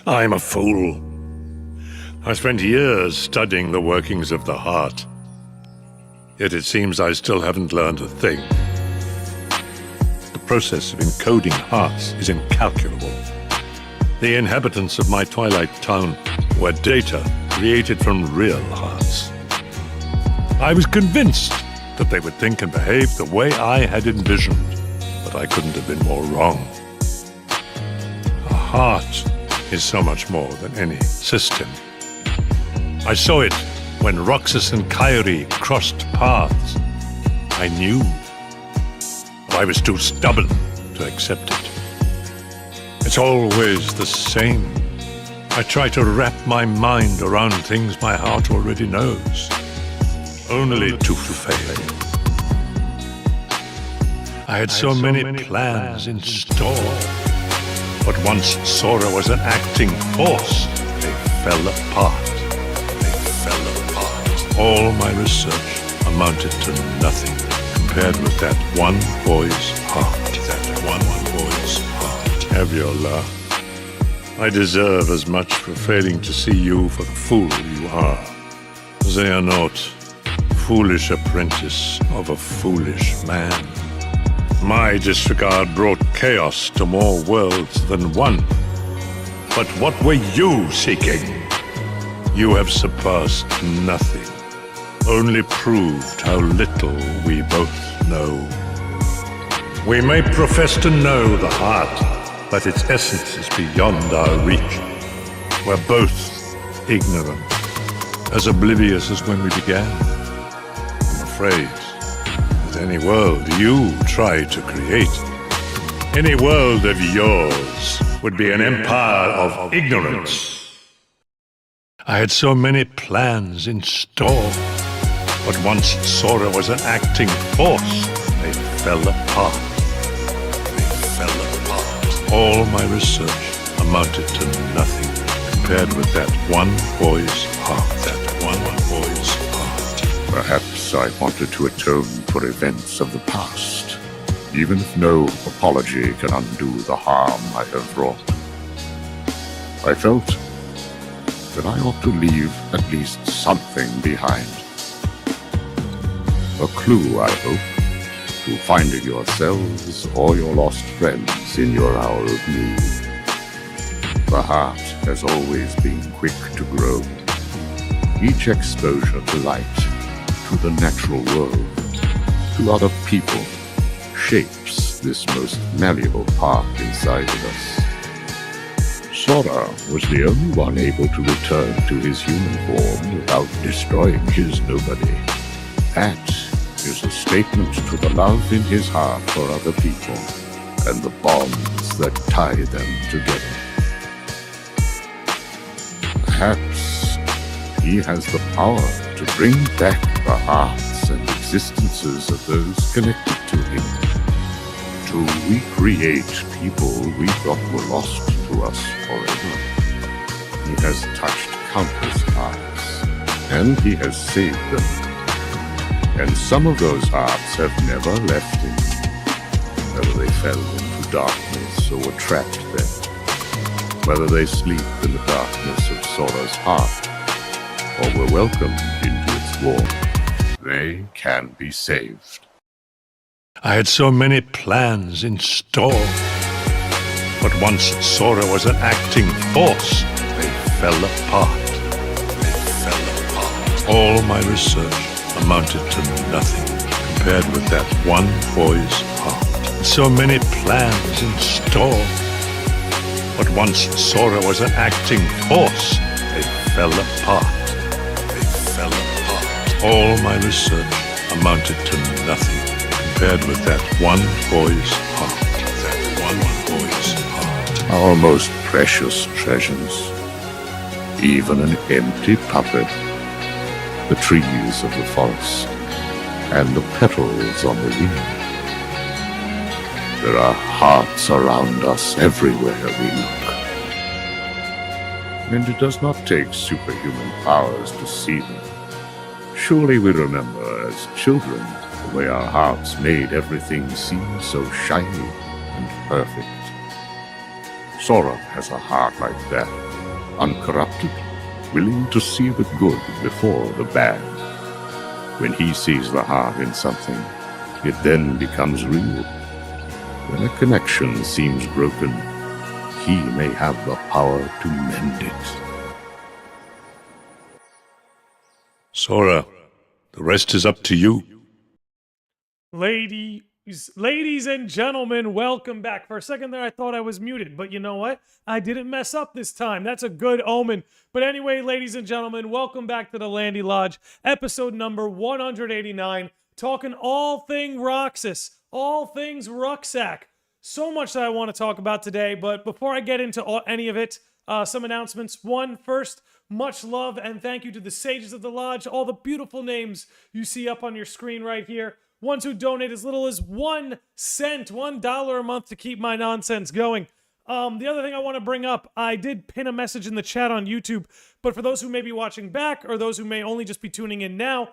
I'm a fool. I spent years studying the workings of the heart. Yet it seems I still haven't learned a thing. The process of encoding hearts is incalculable. The inhabitants of my twilight town were data created from real hearts. I was convinced that they would think and behave the way I had envisioned, but I couldn't have been more wrong. A heart is so much more than any system. I saw it when Roxas and Re crossed paths. I knew, but I was too stubborn to accept it. It's always the same. I try to wrap my mind around things my heart already knows, only to fail. I had so many plans in store, but once Sora was an acting force, they fell apart. All my research amounted to nothing compared with that one boy's heart. Have your laugh. I deserve as much for failing to see you for the fool you are. Xehanort, foolish apprentice of a foolish man. My disregard brought chaos to more worlds than one. But what were you seeking? You have surpassed nothing. Only proved how little we both know. We may profess to know the heart, but its essence is beyond our reach. We're both ignorant, as oblivious as when we began. I'm afraid that any world you try to create, any world of yours, would be an empire of ignorance. I had so many plans in store, but once Sora was an acting force, they fell apart. All my research amounted to nothing compared with that one boy's heart. Perhaps I wanted to atone for events of the past, even if no apology can undo the harm I have wrought. I felt that I ought to leave at least something behind. A clue, I hope, to finding yourselves or your lost friends in your hour of need. The heart has always been quick to grow. Each exposure to light, to the natural world, to other people, shapes this most malleable part inside of us. Sora was the only one able to return to his human form without destroying his nobody. That is a statement to the love in his heart for other people and the bonds that tie them together. Perhaps he has the power to bring back the hearts and existences of those connected to him, to recreate people we thought were lost to us forever. He has touched countless hearts, and he has saved them. And some of those hearts have never left him, whether they fell into darkness or were trapped there, whether they sleep in the darkness of Sora's heart, or were welcomed into its warmth. They can be saved. I had so many plans in store, but once Sora was an acting force, they fell apart. All my research amounted to nothing compared with that one boy's heart. So many plans in store, but once Sora was an acting force, they fell apart. All my research amounted to nothing compared with that one boy's heart. Our most precious treasures, even an empty puppet, the trees of the forest, and the petals on the wind. There are hearts around us everywhere we look. And it does not take superhuman powers to see them. Surely we remember as children the way our hearts made everything seem so shiny and perfect. Sora has a heart like that, uncorrupted, willing to see the good before the bad. When he sees the heart in something, it then becomes real. When a connection seems broken, he may have the power to mend it. Sora, the rest is up to you. Ladies and gentlemen, welcome back. For a second there, I thought I was muted, but you know what? I didn't mess up this time. That's a good omen. But anyway, ladies and gentlemen, welcome back to the Landy Lodge, episode number 189, talking all thing Roxas, all things Rucksack. So much that I want to talk about today, but before I get into any of it, some announcements. First, much love and thank you to the sages of the lodge, all the beautiful names you see up on your screen right here. Ones who donate as little as 1 cent, $1 a month to keep my nonsense going. The other thing I want to bring up, I did pin a message in the chat on YouTube, but for those who may be watching back or those who may only just be tuning in now,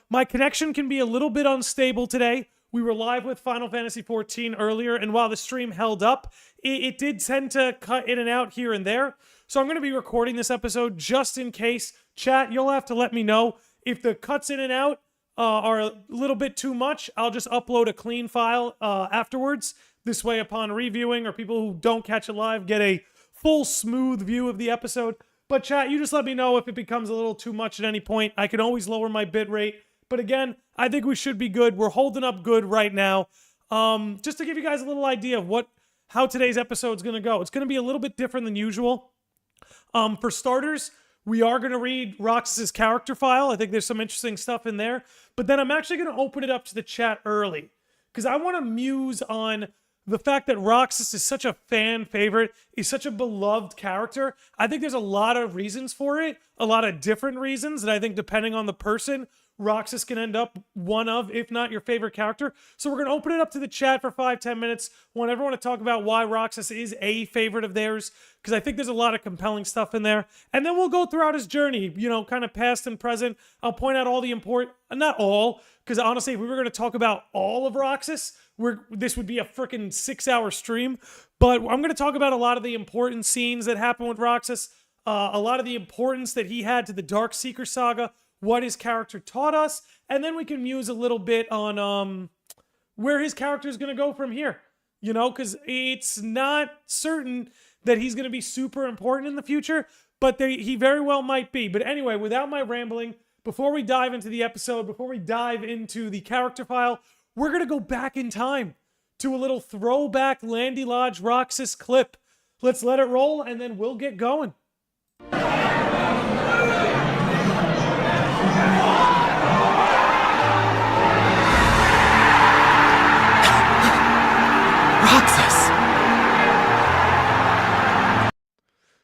my connection can be a little bit unstable today. We were live with Final Fantasy XIV earlier, and while the stream held up, it did tend to cut in and out here and there. So I'm going to be recording this episode just in case. Chat, you'll have to let me know if the cuts in and out are a little bit too much. I'll just upload a clean file afterwards. This way, upon reviewing, or people who don't catch it live get a full, smooth view of the episode. But chat, you just let me know if it becomes a little too much at any point. I can always lower my bit rate. But again, I think we should be good. We're holding up good right now. Just to give you guys a little idea of how today's episode is going to go. It's going to be a little bit different than usual. For starters, we are going to read Roxas's character file. I think there's some interesting stuff in there. But then I'm actually going to open it up to the chat early, because I want to muse on the fact that Roxas is such a fan favorite, is such a beloved character. I think there's a lot of reasons for it, a lot of different reasons, and I think depending on the person, Roxas can end up one of, if not your favorite character. So we're going to open it up to the chat for 5-10 minutes. Want everyone to talk about why Roxas is a favorite of theirs, because I think there's a lot of compelling stuff in there. And then we'll go throughout his journey, kind of past and present. I'll point out all the important, not all, because honestly, if we were going to talk about all of Roxas, this would be a freaking 6-hour stream. But I'm going to talk about a lot of the important scenes that happen with Roxas, a lot of the importance that he had to the Dark Seeker Saga, what his character taught us, and then we can muse a little bit on where his character is going to go from here. Because it's not certain that he's going to be super important in the future, but he very well might be. But anyway, without my rambling, before we dive into the episode, before we dive into the character file, we're going to go back in time to a little throwback Landy Lodge Roxas clip. Let's let it roll, and then we'll get going.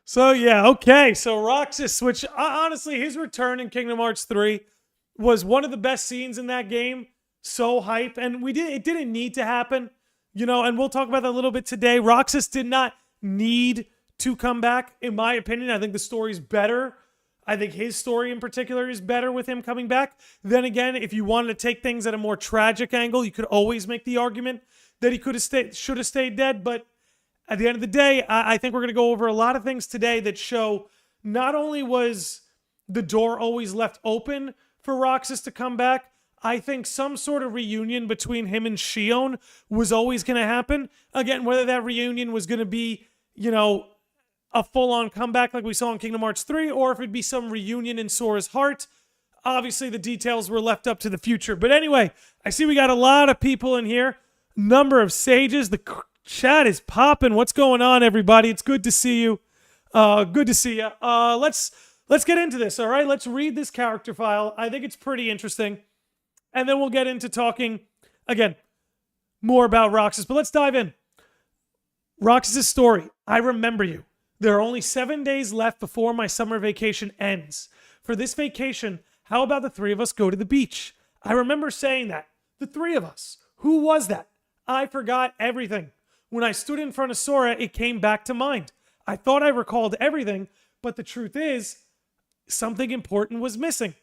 So yeah, okay. So Roxas, which honestly, his return in Kingdom Hearts 3 was one of the best scenes in that game. So hype, and it didn't need to happen, and we'll talk about that a little bit today. Roxas did not need to come back, in my opinion. I think the story's better. I think his story in particular is better with him coming back. Then again, if you wanted to take things at a more tragic angle, you could always make the argument that he should have stayed dead, but at the end of the day, I think we're going to go over a lot of things today that show not only was the door always left open for Roxas to come back, I think some sort of reunion between him and Xion was always going to happen. Again, whether that reunion was going to be, a full-on comeback like we saw in Kingdom Hearts 3, or if it'd be some reunion in Sora's heart. Obviously, the details were left up to the future. But anyway, I see we got a lot of people in here. Number of sages. The chat is popping. What's going on, everybody? It's good to see you. Good to see you. Let's get into this, all right? Let's read this character file. I think it's pretty interesting. And then we'll get into talking, again, more about Roxas. But let's dive in. Roxas' story. I remember you. There are only 7 days left before my summer vacation ends. For this vacation, how about the three of us go to the beach? I remember saying that. The three of us. Who was that? I forgot everything. When I stood in front of Sora, it came back to mind. I thought I recalled everything, but the truth is, something important was missing.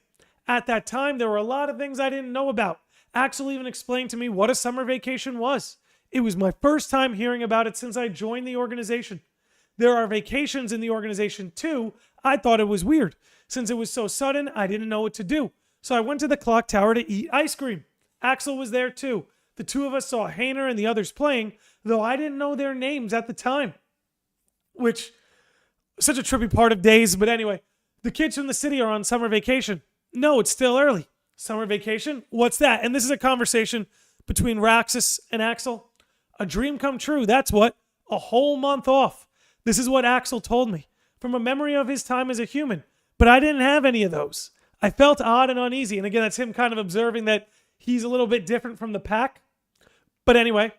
At that time, there were a lot of things I didn't know about. Axel even explained to me what a summer vacation was. It was my first time hearing about it since I joined the organization. There are vacations in the organization too. I thought it was weird. Since it was so sudden, I didn't know what to do. So I went to the clock tower to eat ice cream. Axel was there too. The two of us saw Hayner and the others playing, though I didn't know their names at the time. Which, such a trippy part of days, but anyway. The kids from the city are on summer vacation. No, it's still early. Summer vacation? What's that? And this is a conversation between Roxas and Axel. A dream come true, that's what. A whole month off. This is what Axel told me, from a memory of his time as a human. But I didn't have any of those. I felt odd and uneasy. And again, that's him kind of observing that he's a little bit different from the pack. But anyway,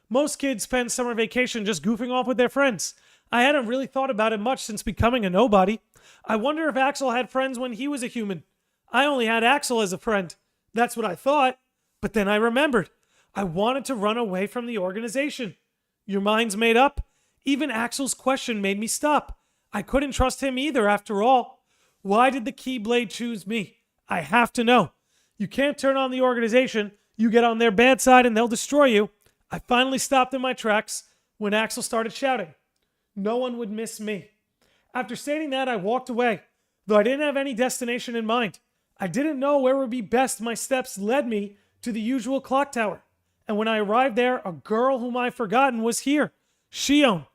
most kids spend summer vacation just goofing off with their friends. I hadn't really thought about it much since becoming a nobody. I wonder if Axel had friends when he was a human. I only had Axel as a friend. That's what I thought. But then I remembered. I wanted to run away from the organization. Your mind's made up? Even Axel's question made me stop. I couldn't trust him either, after all. Why did the Keyblade choose me? I have to know. You can't turn on the organization. You get on their bad side and they'll destroy you. I finally stopped in my tracks when Axel started shouting. No one would miss me. After stating that, I walked away, though I didn't have any destination in mind. I didn't know where would be best. My steps led me to the usual clock tower. And when I arrived there, a girl whom I'd forgotten was here. Shion.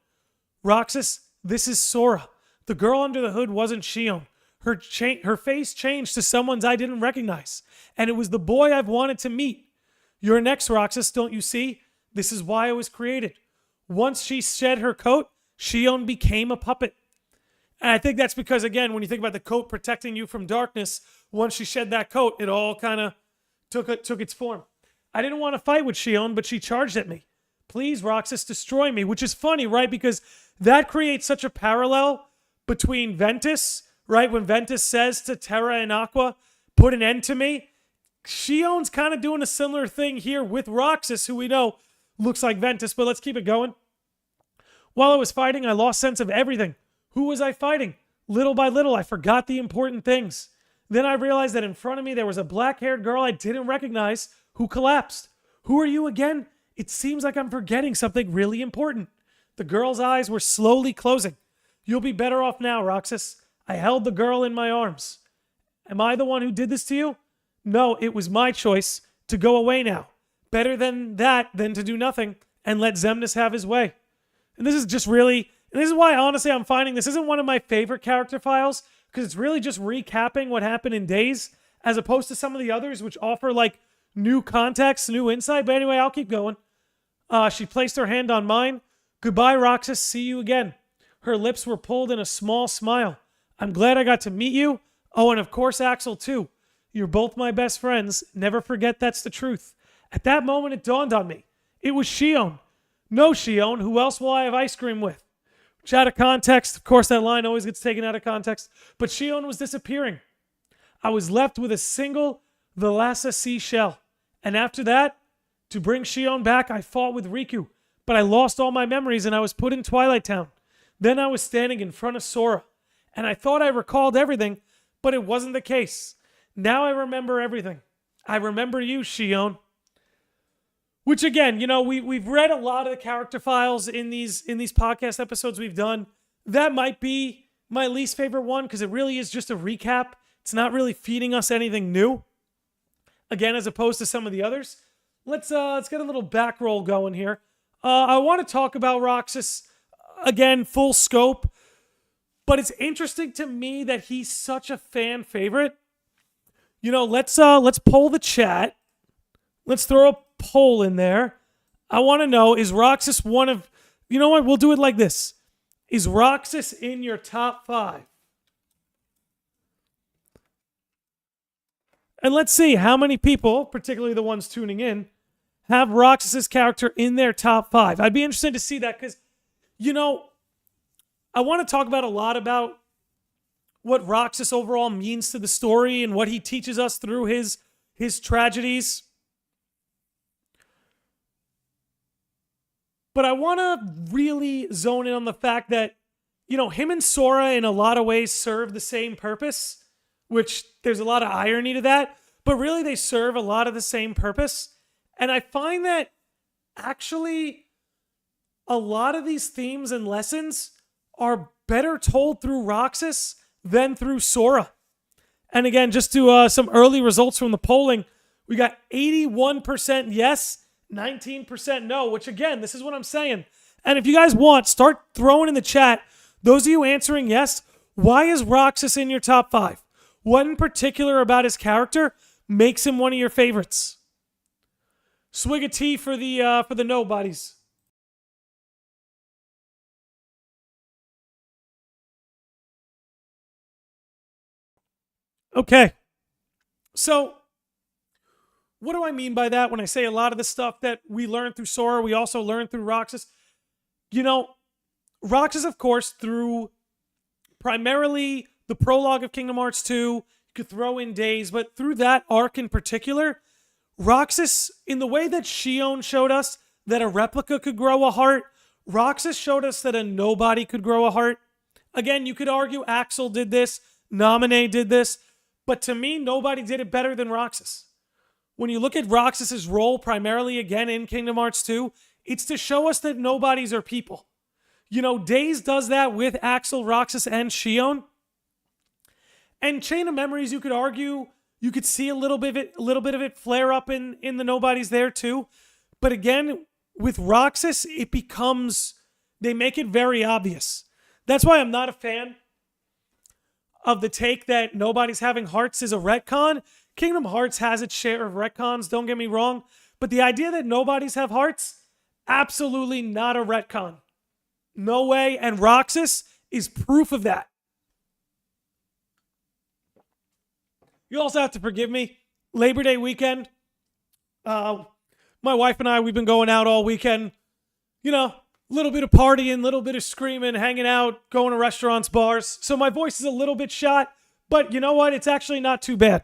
Roxas, this is Sora. The girl under the hood wasn't Shion. Her face changed to someone's I didn't recognize. And it was the boy I've wanted to meet. You're next, Roxas, don't you see? This is why I was created. Once she shed her coat, Shion became a puppet. And I think that's because, again, when you think about the coat protecting you from darkness, once she shed that coat, it all kind of took its form. I didn't want to fight with Shion, but she charged at me. Please, Roxas, destroy me, which is funny, right? Because that creates such a parallel between Ventus, right? When Ventus says to Terra and Aqua, put an end to me. Shion's kind of doing a similar thing here with Roxas, who we know looks like Ventus, but let's keep it going. While I was fighting, I lost sense of everything. Who was I fighting? Little by little, I forgot the important things. Then I realized that in front of me there was a black-haired girl I didn't recognize who collapsed. Who are you again? It seems like I'm forgetting something really important. The girl's eyes were slowly closing. You'll be better off now, Roxas. I held the girl in my arms. Am I the one who did this to you? No, it was my choice to go away now. Better than that than to do nothing and let Xemnas have his way. And this is just really, and this is why honestly I'm finding this isn't one of my favorite character files, because it's really just recapping what happened in Days, as opposed to some of the others which offer like new context, new insight. But anyway, I'll keep going. She placed her hand on mine. Goodbye, Roxas. See you again. Her lips were pulled in a small smile. I'm glad I got to meet you. Oh, and of course, Axel, too. You're both my best friends. Never forget that's the truth. At that moment, it dawned on me. It was Shion. No, Shion. Who else will I have ice cream with? Which out of context, of course, that line always gets taken out of context. But Shion was disappearing. I was left with a single Velasa seashell. And after that, to bring Shion back, I fought with Riku. But I lost all my memories and I was put in Twilight Town. Then I was standing in front of Sora. And I thought I recalled everything, but it wasn't the case. Now I remember everything. I remember you, Shion. Which again, you know, we've read a lot of the character files in these podcast episodes we've done. That might be my least favorite one because it really is just a recap. It's not really feeding us anything new. Again, as opposed to some of the others. Let's get a little back roll going here. I want to talk about Roxas again, full scope. But it's interesting to me that he's such a fan favorite. You know, let's poll the chat. Let's throw a poll in there. I want to know, is Roxas one of... You know what? We'll do it like this. Is Roxas in your top 5? And let's see how many people, particularly the ones tuning in, have Roxas's character in their top 5. I'd be interested to see that because, you know, I want to talk about a lot about what Roxas overall means to the story and what he teaches us through his tragedies. But I want to really zone in on the fact that, you know, him and Sora in a lot of ways serve the same purpose, which there's a lot of irony to that, but really they serve a lot of the same purpose. And I find that actually, a lot of these themes and lessons are better told through Roxas than through Sora. And again, just to some early results from the polling, we got 81% yes, 19% no, which again, this is what I'm saying. And if you guys want, start throwing in the chat, those of you answering yes, why is Roxas in your top 5? What in particular about his character makes him one of your favorites? Swig of tea for the nobodies. Okay. So, what do I mean by that when I say a lot of the stuff that we learned through Sora, we also learned through Roxas? You know, Roxas, of course, through primarily the prologue of Kingdom Hearts 2, you could throw in Days, but through that arc in particular, Roxas, in the way that Shion showed us that a replica could grow a heart, Roxas showed us that a nobody could grow a heart. Again, you could argue Axel did this, Naminé did this, but to me, nobody did it better than Roxas. When you look at Roxas's role primarily again in Kingdom Hearts 2, it's to show us that nobodies are people. You know, Days does that with Axel, Roxas, and Shion. And Chain of Memories, you could argue, you could see a little bit of it flare up in the nobodies there too. But again, with Roxas, it becomes, they make it very obvious. That's why I'm not a fan of the take that nobody's having hearts is a retcon. Kingdom Hearts has its share of retcons, don't get me wrong. But the idea that nobodies have hearts, absolutely not a retcon. No way. And Roxas is proof of that. You also have to forgive me. Labor Day weekend. My wife and I, we've been going out all weekend. You know, a little bit of partying, a little bit of screaming, hanging out, going to restaurants, bars. So my voice is a little bit shot, but you know what? It's actually not too bad.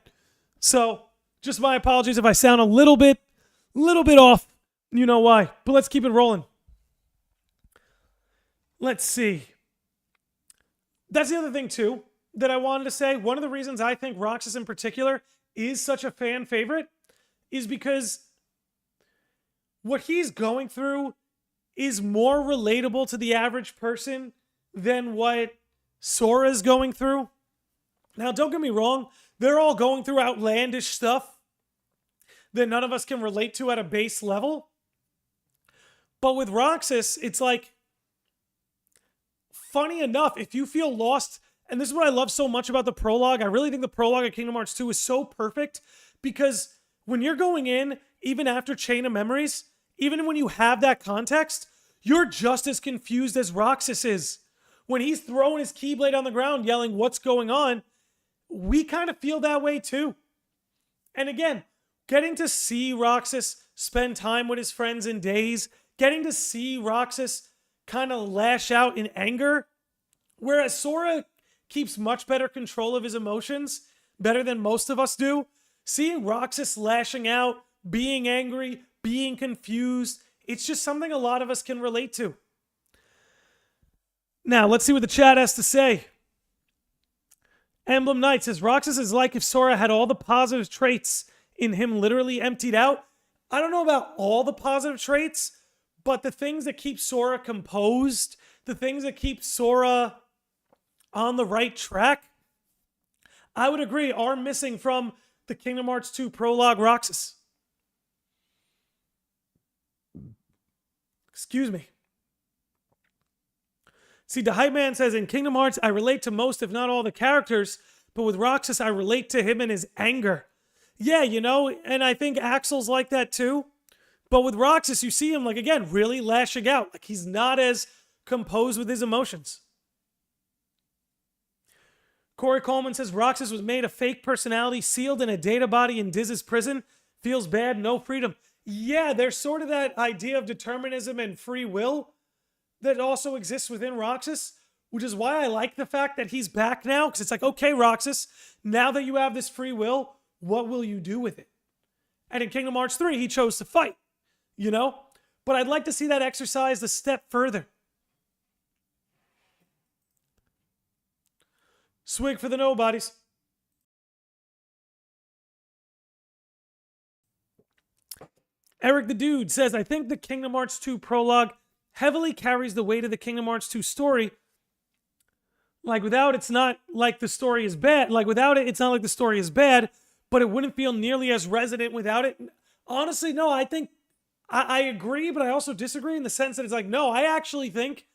So just my apologies if I sound a little bit off. You know why. But let's keep it rolling. Let's see. That's the other thing too that I wanted to say. One of the reasons I think Roxas in particular is such a fan favorite is because what he's going through is more relatable to the average person than what Sora's going through. Now, don't get me wrong. They're all going through outlandish stuff that none of us can relate to at a base level. But with Roxas, it's like, funny enough, if you feel lost, and this is what I love so much about the prologue, I really think the prologue of Kingdom Hearts 2 is so perfect because when you're going in, even after Chain of Memories, even when you have that context, you're just as confused as Roxas is. When he's throwing his Keyblade on the ground yelling, "What's going on?" we kind of feel that way too. And again, getting to see Roxas spend time with his friends in Days, getting to see Roxas kind of lash out in anger, whereas Sora keeps much better control of his emotions, better than most of us do. Seeing Roxas lashing out, being angry, being confused, it's just something a lot of us can relate to. Now, let's see what the chat has to say. Emblem Knight says, Roxas is like if Sora had all the positive traits in him literally emptied out. I don't know about all the positive traits, but the things that keep Sora composed, the things that keep Sora on the right track, I would agree, are missing from the Kingdom Hearts 2 prologue Roxas. Excuse me. See, the Hype Man says, in Kingdom Hearts, I relate to most, if not all, the characters, but with Roxas, I relate to him and his anger. Yeah, you know, and I think Axel's like that too. But with Roxas, you see him, like, again, really lashing out. Like, he's not as composed with his emotions. Corey Coleman says, Roxas was made a fake personality, sealed in a data body in Diz's prison. Feels bad, no freedom. Yeah, there's sort of that idea of determinism and free will that also exists within Roxas, which is why I like the fact that he's back now, because it's like, okay, Roxas, now that you have this free will, what will you do with it? And in Kingdom Hearts 3, he chose to fight, you know? But I'd like to see that exercised a step further. Swig for the nobodies. Eric the Dude says, I think the Kingdom Hearts 2 prologue heavily carries the weight of the Kingdom Hearts 2 story. Like, without it's not like the story is bad. Like, without it, it's not like the story is bad, but it wouldn't feel nearly as resonant without it. Honestly, no, I think I agree, but I also disagree in the sense that it's like, no, I actually think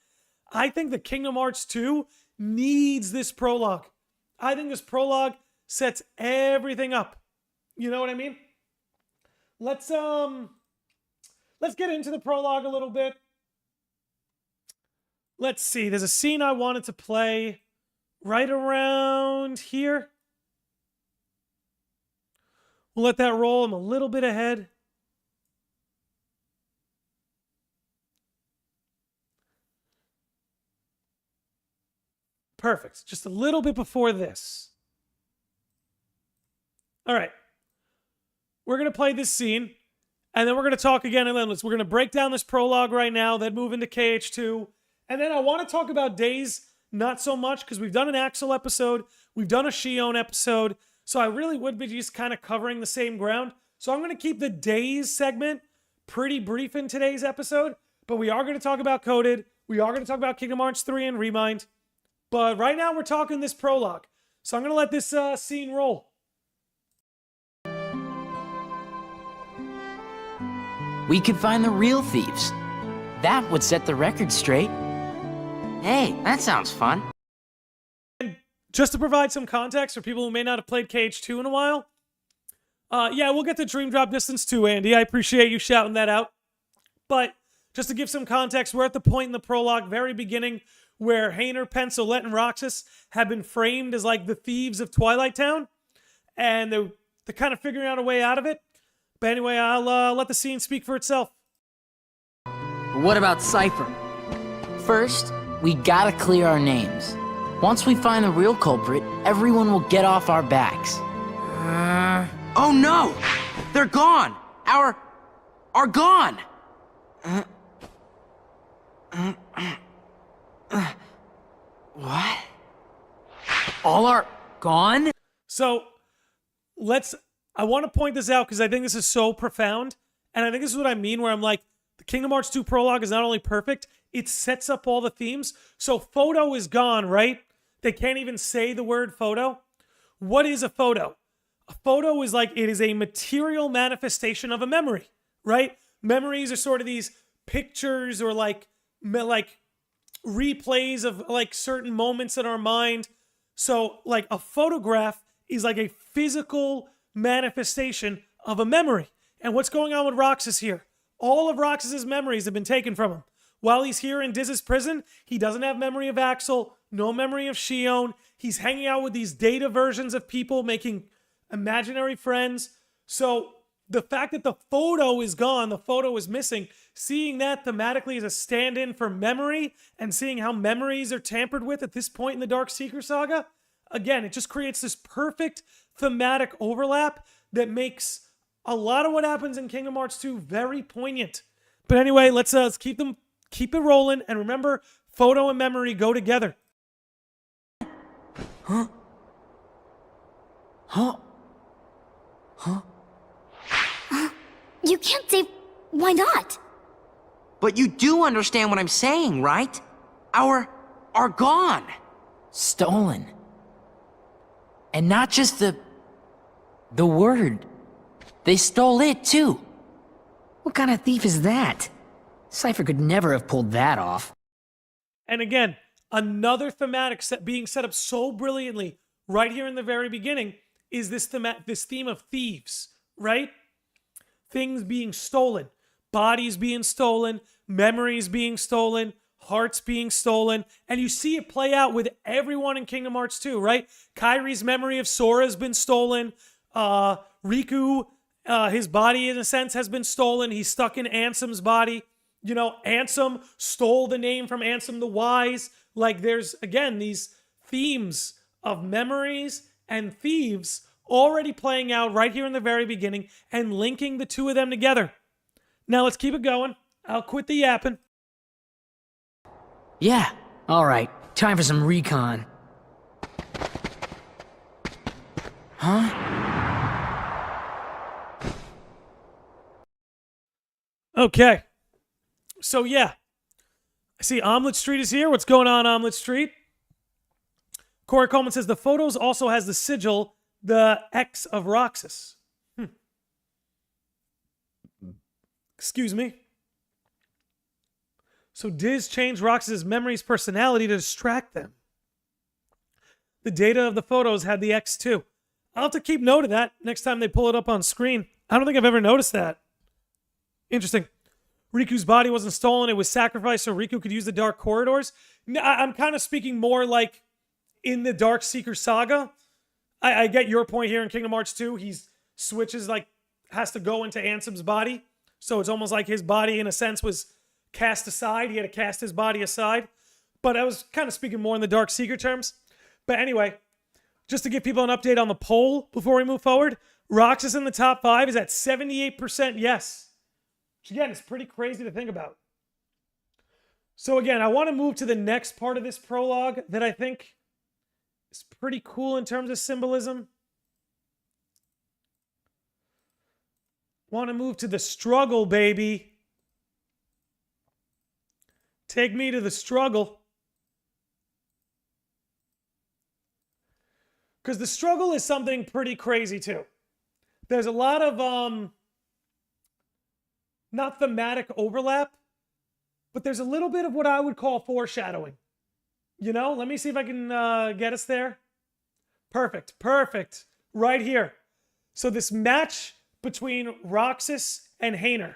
the Kingdom Hearts 2 needs this prologue. I think this prologue sets everything up. You know what I mean? Let's get into the prologue a little bit. Let's see. There's a scene I wanted to play right around here. We'll let that roll. I'm a little bit ahead. Perfect. Just a little bit before this. All right. We're going to play this scene, and then we're going to talk again in Endless. We're going to break down this prologue right now, then move into KH2. And then I want to talk about Days, not so much, because we've done an Axel episode. We've done a Shion episode. So I really would be just kind of covering the same ground. So I'm going to keep the Days segment pretty brief in today's episode. But we are going to talk about Coded. We are going to talk about Kingdom Hearts 3 and Remind. But right now we're talking this prologue. So I'm going to let this scene roll. We could find the real thieves. That would set the record straight. Hey, that sounds fun. And just to provide some context for people who may not have played KH2 in a while, yeah, we'll get to Dream Drop Distance too, Andy. I appreciate you shouting that out. But just to give some context, we're at the point in the prologue, very beginning, where Hainer, Pensolette, and Roxas have been framed as like the thieves of Twilight Town. And they're kind of figuring out a way out of it. But anyway, I'll let the scene speak for itself. What about Cypher? First, we gotta clear our names. Once we find the real culprit, everyone will get off our backs. Oh no! They're gone! Are gone! What? All are gone? So, I want to point this out because I think this is so profound. And I think this is what I mean where I'm like, the Kingdom Hearts 2 prologue is not only perfect, it sets up all the themes. So photo is gone, right? They can't even say the word photo. What is a photo? A photo is like, it is a material manifestation of a memory, right? Memories are sort of these pictures or like replays of like certain moments in our mind. So like a photograph is like a physical manifestation of a memory. And what's going on with Roxas here? All of Roxas's memories have been taken from him. While he's here in Diz's prison, he doesn't have memory of Axel, no memory of Shion. He's hanging out with these data versions of people, making imaginary friends. So the fact that the photo is gone, the photo is missing, seeing that thematically as a stand-in for memory and seeing how memories are tampered with at this point in the Dark Seeker Saga, again, it just creates this perfect thematic overlap that makes a lot of what happens in Kingdom Hearts 2 very poignant. But anyway, let's keep it rolling. And remember, photo and memory go together. Huh? Huh? Huh? You can't say, why not? But you do understand what I'm saying, right? Are gone. Stolen. And not just the word. They stole it, too. What kind of thief is that? Cypher could never have pulled that off. And again, another thematic being set up so brilliantly right here in the very beginning is this theme of thieves, right? Things being stolen, bodies being stolen, memories being stolen, hearts being stolen, and you see it play out with everyone in Kingdom Hearts 2, right? Kairi's memory of Sora has been stolen. Riku, his body in a sense has been stolen. He's stuck in Ansem's body. You know, Ansem stole the name from Ansem the Wise. Like there's, again, these themes of memories and thieves already playing out right here in the very beginning and linking the two of them together. Now let's keep it going. I'll quit the yapping. Yeah, alright. Time for some recon. Huh? Okay. So, yeah. I see Omelet Street is here. What's going on, Omelet Street? Corey Coleman says the photos also has the sigil, the X of Roxas. Excuse me. So Diz changed Roxas' memory's personality to distract them. The data of the photos had the X too. I'll have to keep note of that next time they pull it up on screen. I don't think I've ever noticed that. Interesting. Riku's body wasn't stolen. It was sacrificed so Riku could use the dark corridors. I'm kind of speaking more like in the Dark Seeker Saga. I get your point here in Kingdom Hearts 2. He switches, like, has to go into Ansem's body. So it's almost like his body, in a sense, was cast aside. He had to cast his body aside. But I was kind of speaking more in the Dark Seeker terms. But anyway, just to give people an update on the poll before we move forward, Roxas in the top 5 is at 78% yes. Which, again, is pretty crazy to think about. So, again, I want to move to the next part of this prologue that I think is pretty cool in terms of symbolism. Want to move to the struggle, baby. Take me to the struggle. Because the struggle is something pretty crazy, too. There's a lot of, not thematic overlap, but there's a little bit of what I would call foreshadowing. You know, let me see if I can get us there. Perfect, perfect. Right here. So this match between Roxas and Hayner,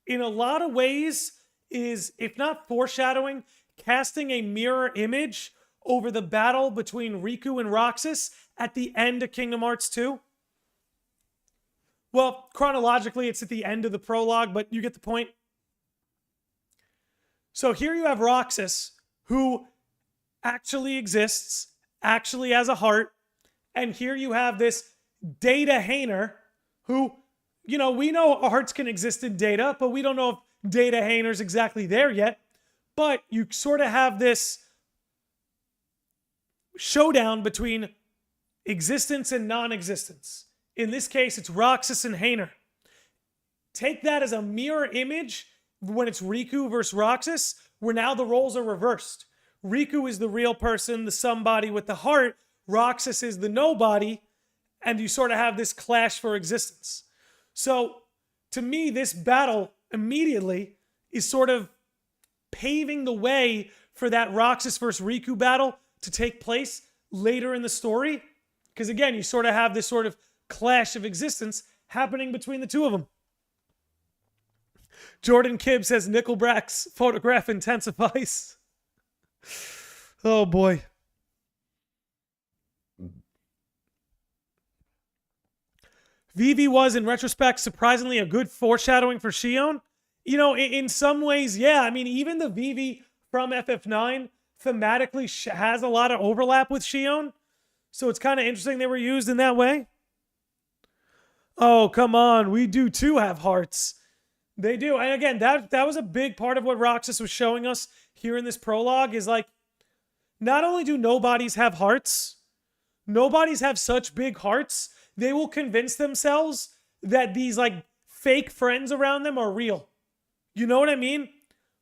in a lot of ways, is, if not foreshadowing, casting a mirror image over the battle between Riku and Roxas at the end of Kingdom Hearts 2. Well, chronologically, it's at the end of the prologue, but you get the point. So here you have Roxas, who actually exists, actually has a heart, and here you have this Data Hayner, who, you know, we know hearts can exist in Data, but we don't know if Data Hayner's exactly there yet. But you sort of have this showdown between existence and non-existence. In this case, it's Roxas and Hayner. Take that as a mirror image when it's Riku versus Roxas, where now the roles are reversed. Riku is the real person, the somebody with the heart. Roxas is the nobody, and you sort of have this clash for existence. So, to me, this battle immediately is sort of paving the way for that Roxas versus Riku battle to take place later in the story. Because again, you sort of have this sort of clash of existence happening between the two of them. Jordan Kibb says Nickelback's photograph intensifies. Oh boy. Vivi was, in retrospect, surprisingly a good foreshadowing for Shion. You know, in some ways, yeah. I mean, even the Vivi from FF9 thematically has a lot of overlap with Shion. So it's kind of interesting they were used in that way. Oh, come on. We do too have hearts. They do. And again, that was a big part of what Roxas was showing us here in this prologue, is like, not only do nobodies have hearts, nobodies have such big hearts, they will convince themselves that these like fake friends around them are real. You know what I mean?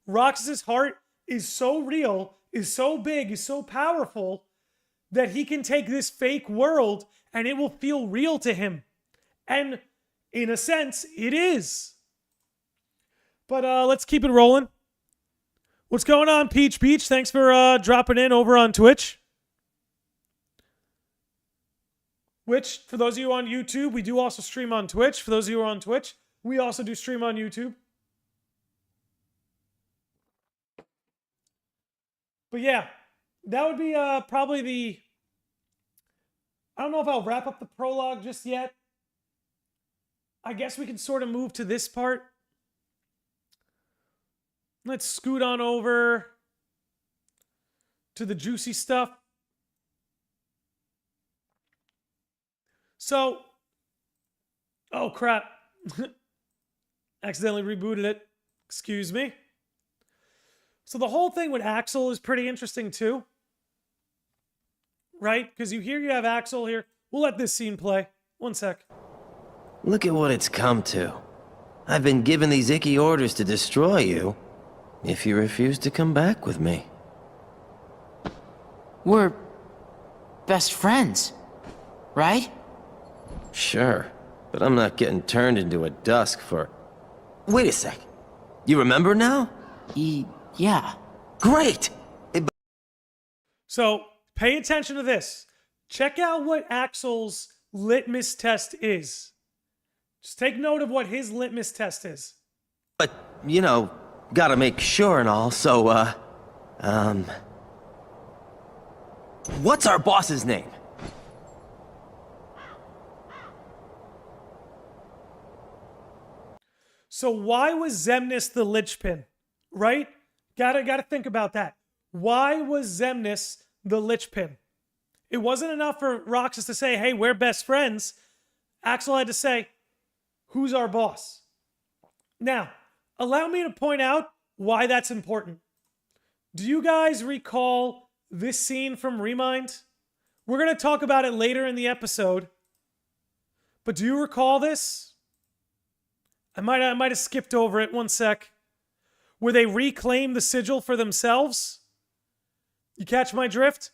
Roxas's heart is so real, is so big, is so powerful that he can take this fake world and it will feel real to him. And in a sense, it is. But let's keep it rolling. What's going on, Peach Beach? Thanks for dropping in over on Twitch. Which, for those of you on YouTube, we do also stream on Twitch. For those of you who are on Twitch, we also do stream on YouTube. But yeah, that would be probably the... I don't know if I'll wrap up the prologue just yet. I guess we can sort of move to this part. Let's scoot on over to the juicy stuff. So, oh crap. Accidentally rebooted it. Excuse me. So the whole thing with Axel is pretty interesting too. Right? Because you have Axel here. We'll let this scene play. One sec. Look at what it's come to. I've been given these icky orders to destroy you if you refuse to come back with me. We're best friends, right? Sure, but I'm not getting turned into a dusk for... Wait a sec. You remember now? Yeah. Great! So pay attention to this. Check out what Axel's litmus test is. Just take note of what his litmus test is. But, you know, gotta make sure and all, so, what's our boss's name? So why was Xemnas the linchpin? Right? Gotta think about that. Why was Xemnas the linchpin? It wasn't enough for Roxas to say, hey, we're best friends. Axel had to say, who's our boss? Now, allow me to point out why that's important. Do you guys recall this scene from Remind? We're going to talk about it later in the episode. But do you recall this? I might have skipped over it. One sec. Where they reclaim the sigil for themselves? You catch my drift?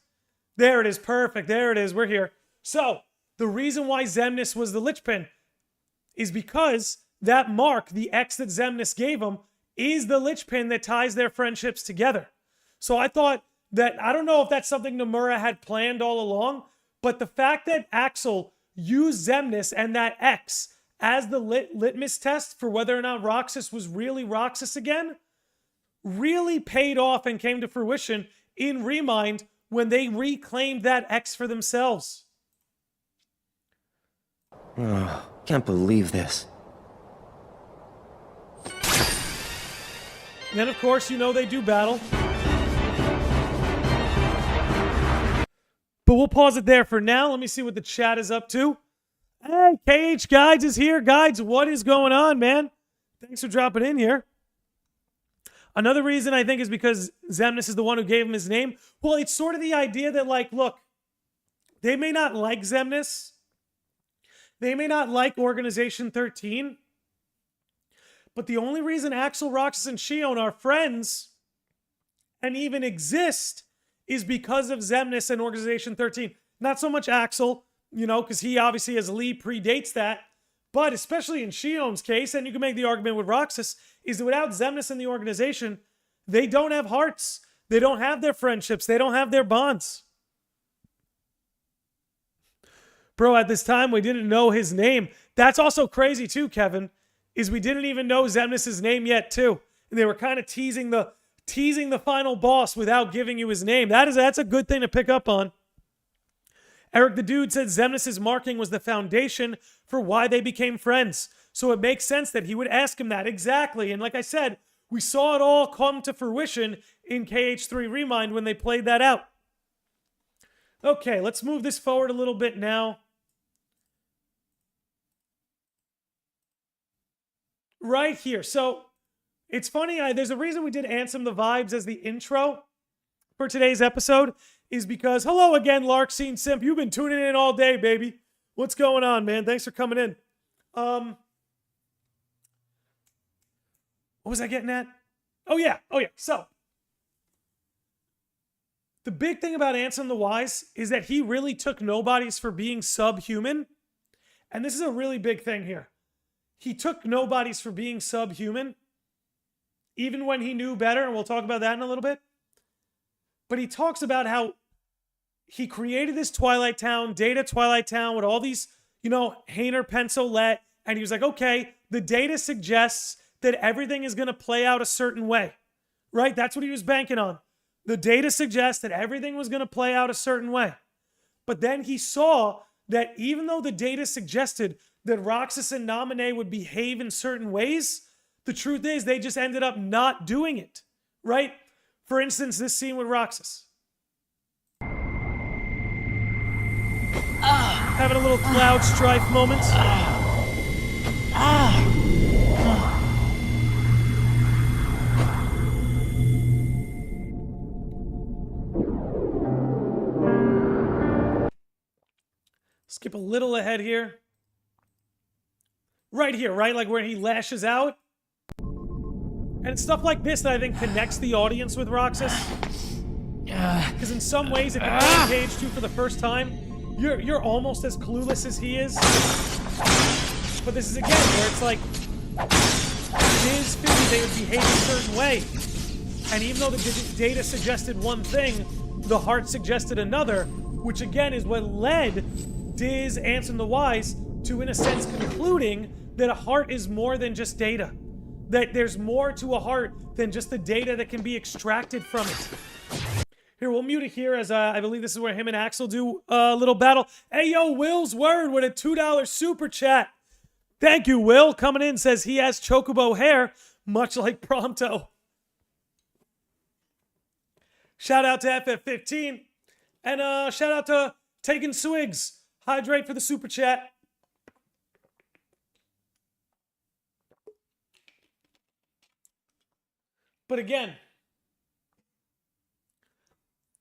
There it is. Perfect. There it is. We're here. So, the reason why Xemnas was the linchpin is because that mark, the X that Xemnas gave him, is the linchpin that ties their friendships together. So I thought that, I don't know if that's something Nomura had planned all along, but the fact that Axel used Xemnas and that X as the litmus test for whether or not Roxas was really Roxas again really paid off and came to fruition in Remind when they reclaimed that X for themselves. Oh, can't believe this. And then, of course, you know they do battle. But we'll pause it there for now. Let me see what the chat is up to. Hey, KH Guides is here. Guides, what is going on, man? Thanks for dropping in here. Another reason I think is because Xemnas is the one who gave him his name. Well, it's sort of the idea that, like, look, they may not like Xemnas. They may not like Organization 13. But the only reason Axel, Roxas, and Shion are friends and even exist is because of Xemnas and Organization 13. Not so much Axel, you know, because he obviously as Lee predates that. But especially in Shion's case, and you can make the argument with Roxas, is that without Xemnas and the organization, they don't have hearts. They don't have their friendships. They don't have their bonds. Bro, at this time, we didn't know his name. That's also crazy too, Kevin, is we didn't even know Xemnas' name yet too. And they were kind of teasing the final boss without giving you his name. That's a good thing to pick up on. Eric the Dude said Xemnas' marking was the foundation for why they became friends. So it makes sense that he would ask him that. Exactly. And like I said, we saw it all come to fruition in KH3 Remind when they played that out. Okay, let's move this forward a little bit now. Right here. So it's funny. There's a reason we did Ansem the Vibes as the intro for today's episode. Is because, hello again, Larkscene Simp. You've been tuning in all day, baby. What's going on, man? Thanks for coming in. What was I getting at? Oh, yeah. So, the big thing about Ansem the Wise is that he really took nobodies for being subhuman. And this is a really big thing here. He took nobodies for being subhuman, even when he knew better, and we'll talk about that in a little bit. But he talks about how he created this Twilight Town, Data Twilight Town, with all these, you know, Hainer Pensolet, and he was like, okay, the data suggests that everything is going to play out a certain way, right? That's what he was banking on. The data suggests that everything was going to play out a certain way. But then he saw that even though the data suggested that Roxas and Naminé would behave in certain ways, the truth is they just ended up not doing it, right? For instance, this scene with Roxas. Having a little cloud strife moment. Skip a little ahead here. right here, right? Like where he lashes out. And it's stuff like this that I think connects the audience with Roxas. Because in some ways, if you're playing KH2 for the first time, you're almost as clueless as he is. But this is again where it's like Diz figured they would behave a certain way. And even though the data suggested one thing, the heart suggested another, which again is what led Diz, Ansem the Wise to, in a sense, concluding that a heart is more than just data. That there's more to a heart than just the data that can be extracted from it. Here, we'll mute it here as I believe this is where him and Axel do a little battle. Hey, yo, Will's Word with a $2 super chat. Thank you, Will. Coming in says he has chocobo hair, much like Prompto. Shout out to FF15. And shout out to Taking Swigs. Hydrate for the super chat. But again,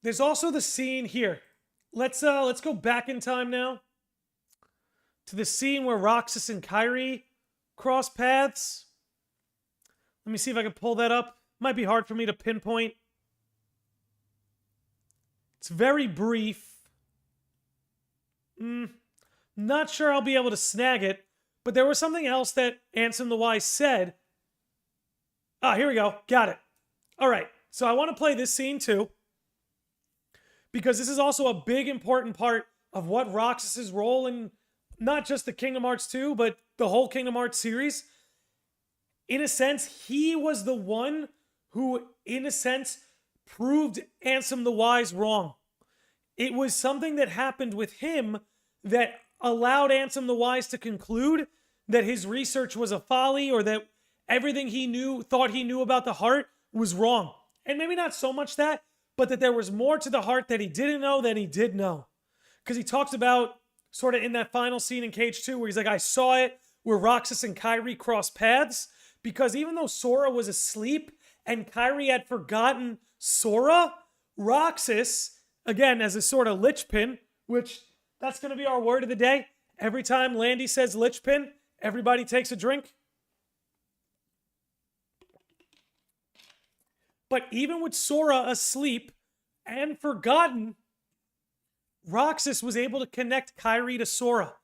there's also the scene here. Let's go back in time now to the scene where Roxas and Kyrie cross paths. Let me see if I can pull that up. Might be hard for me to pinpoint. It's very brief. Not sure I'll be able to snag it, but there was something else that Ansem the Wise said. Ah, here we go. Got it. All right. So I want to play this scene too, because this is also a big, important part of what Roxas's role in not just the Kingdom Hearts 2, but the whole Kingdom Hearts series. In a sense, he was the one who, in a sense, proved Ansem the Wise wrong. It was something that happened with him that allowed Ansem the Wise to conclude that his research was a folly, or that everything he thought he knew about the heart was wrong. And maybe not so much that, but that there was more to the heart that he didn't know than he did know. Because he talks about, sort of in that final scene in KH2, where he's like, I saw it where Roxas and Kyrie crossed paths, because even though Sora was asleep and Kyrie had forgotten Sora, Roxas, again, as a sort of linchpin, which that's going to be our word of the day. Every time Landy says linchpin, everybody takes a drink. But even with Sora asleep and forgotten, Roxas was able to connect Kyrie to Sora,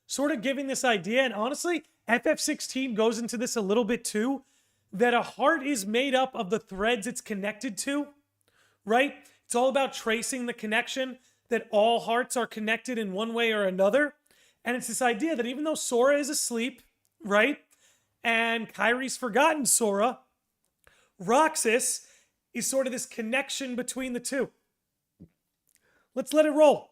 sort of giving this idea, and honestly, FF16 goes into this a little bit too, that a heart is made up of the threads it's connected to, right? It's all about tracing the connection, that all hearts are connected in one way or another. And it's this idea that even though Sora is asleep, right, and Kyrie's forgotten Sora, Roxas is sort of this connection between the two. Let's let it roll.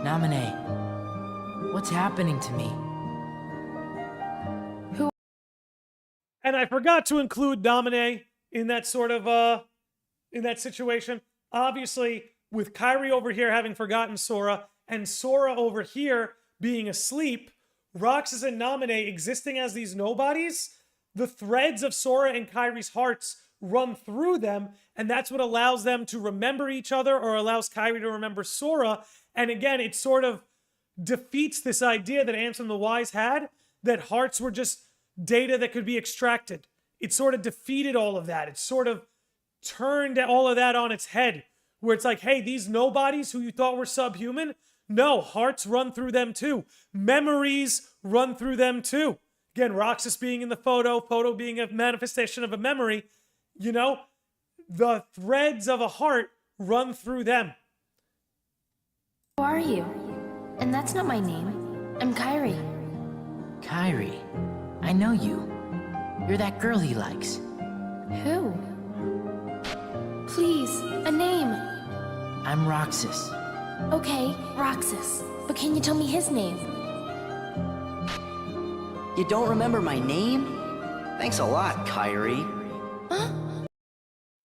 Naminé, what's happening to me? And I forgot to include Naminé in that sort of, in that situation. Obviously, with Kyrie over here having forgotten Sora, and Sora over here being asleep, Roxas and Naminé existing as these nobodies, the threads of Sora and Kyrie's hearts run through them, and that's what allows them to remember each other, or allows Kyrie to remember Sora. And again, it sort of defeats this idea that Ansem the Wise had, that hearts were just data that could be extracted. It sort of defeated all of that. It sort of turned all of that on its head, where it's like, hey, these nobodies who you thought were subhuman, no, hearts run through them too. Memories run through them too. Again, Roxas being in the photo being a manifestation of a memory, you know, the threads of a heart run through them. Who are you? And that's not my name. I'm Kyrie. Kyrie, I know you. You're that girl he likes. Who? Please, a name. I'm Roxas. Okay, Roxas. But can you tell me his name? You don't remember my name? Thanks a lot, Kyrie.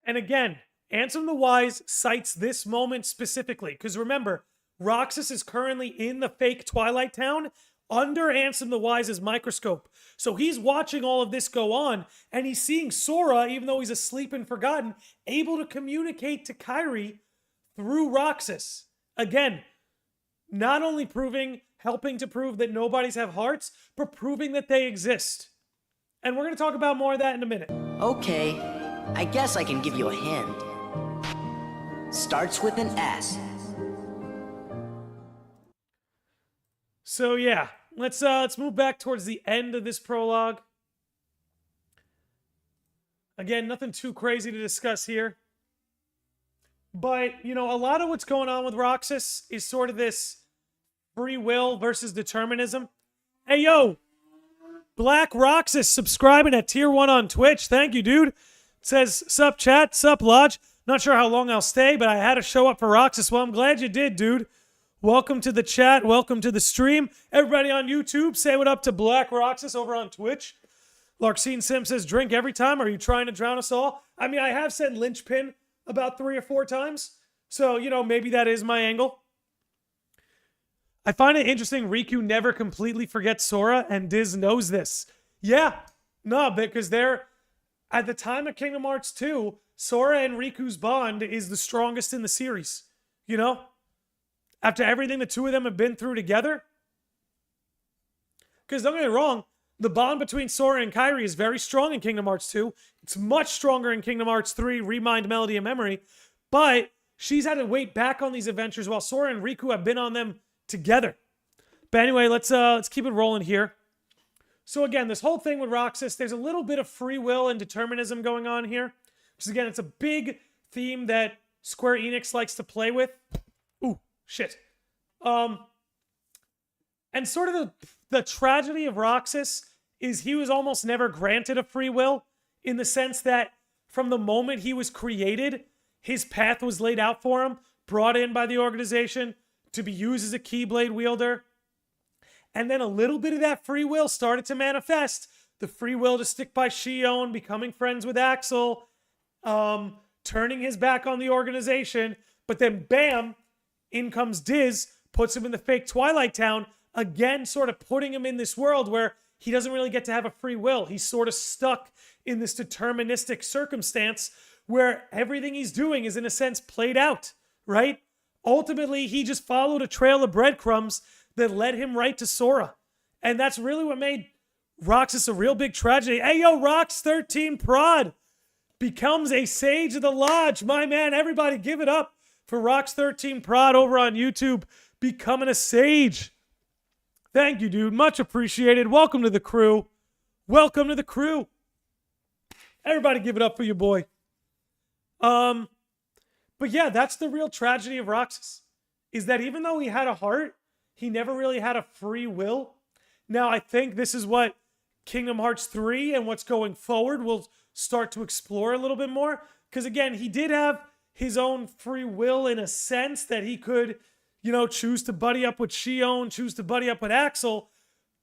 And again, Ansem the Wise cites this moment specifically, because remember, Roxas is currently in the fake Twilight Town, under Ansem the Wise's microscope. So he's watching all of this go on, and he's seeing Sora, even though he's asleep and forgotten, able to communicate to Kairi through Roxas. Again, not only helping to prove that nobodies have hearts, but proving that they exist. And we're going to talk about more of that in a minute. Okay, I guess I can give you a hint. Starts with an S. So yeah, let's move back towards the end of this prologue. Again, nothing too crazy to discuss here. But, you know, a lot of what's going on with Roxas is sort of this free will versus determinism. Hey, yo, Black Roxas subscribing at tier 1 on Twitch. Thank you, dude. It says, sup chat, sup lodge. Not sure how long I'll stay, but I had to show up for Roxas. Well, I'm glad you did, dude. Welcome to the chat. Welcome to the stream. Everybody on YouTube, say what up to Black Roxas over on Twitch. Larkseen Sim says, drink every time. Are you trying to drown us all? I mean, I have said linchpin about 3 or 4 times. So, you know, maybe that is my angle. I find it interesting Riku never completely forgets Sora, and Diz knows this. Yeah. No, because they're... At the time of Kingdom Hearts 2, Sora and Riku's bond is the strongest in the series. You know? After everything the two of them have been through together. Because don't get me wrong, the bond between Sora and Kairi is very strong in Kingdom Hearts 2. It's much stronger in Kingdom Hearts 3, Remind, Melody, and Memory. But she's had to wait back on these adventures while Sora and Riku have been on them together. But anyway, let's keep it rolling here. So again, this whole thing with Roxas, there's a little bit of free will and determinism going on here. Which is, again, it's a big theme that Square Enix likes to play with. Ooh, shit. And sort of the tragedy of Roxas is he was almost never granted a free will, in the sense that from the moment he was created, his path was laid out for him, brought in by the organization to be used as a Keyblade wielder. And then a little bit of that free will started to manifest. The free will to stick by Shion, becoming friends with Axel, turning his back on the organization. But then, bam, in comes Diz, puts him in the fake Twilight Town, again sort of putting him in this world where he doesn't really get to have a free will. He's sort of stuck in this deterministic circumstance where everything he's doing is, in a sense, played out, right? Ultimately, he just followed a trail of breadcrumbs that led him right to Sora. And that's really what made Roxas a real big tragedy. Hey, yo, Rox13 Prod becomes a Sage of the Lodge. My man, everybody give it up for Rox13 Prod over on YouTube becoming a Sage. Thank you, dude. Much appreciated. Welcome to the crew. Welcome to the crew. Everybody give it up for your boy. But yeah, that's the real tragedy of Roxas, is that even though he had a heart, he never really had a free will. Now, I think this is what Kingdom Hearts 3 and what's going forward will start to explore a little bit more. Because again, he did have his own free will in a sense that he could, you know, choose to buddy up with Shion, choose to buddy up with Axel.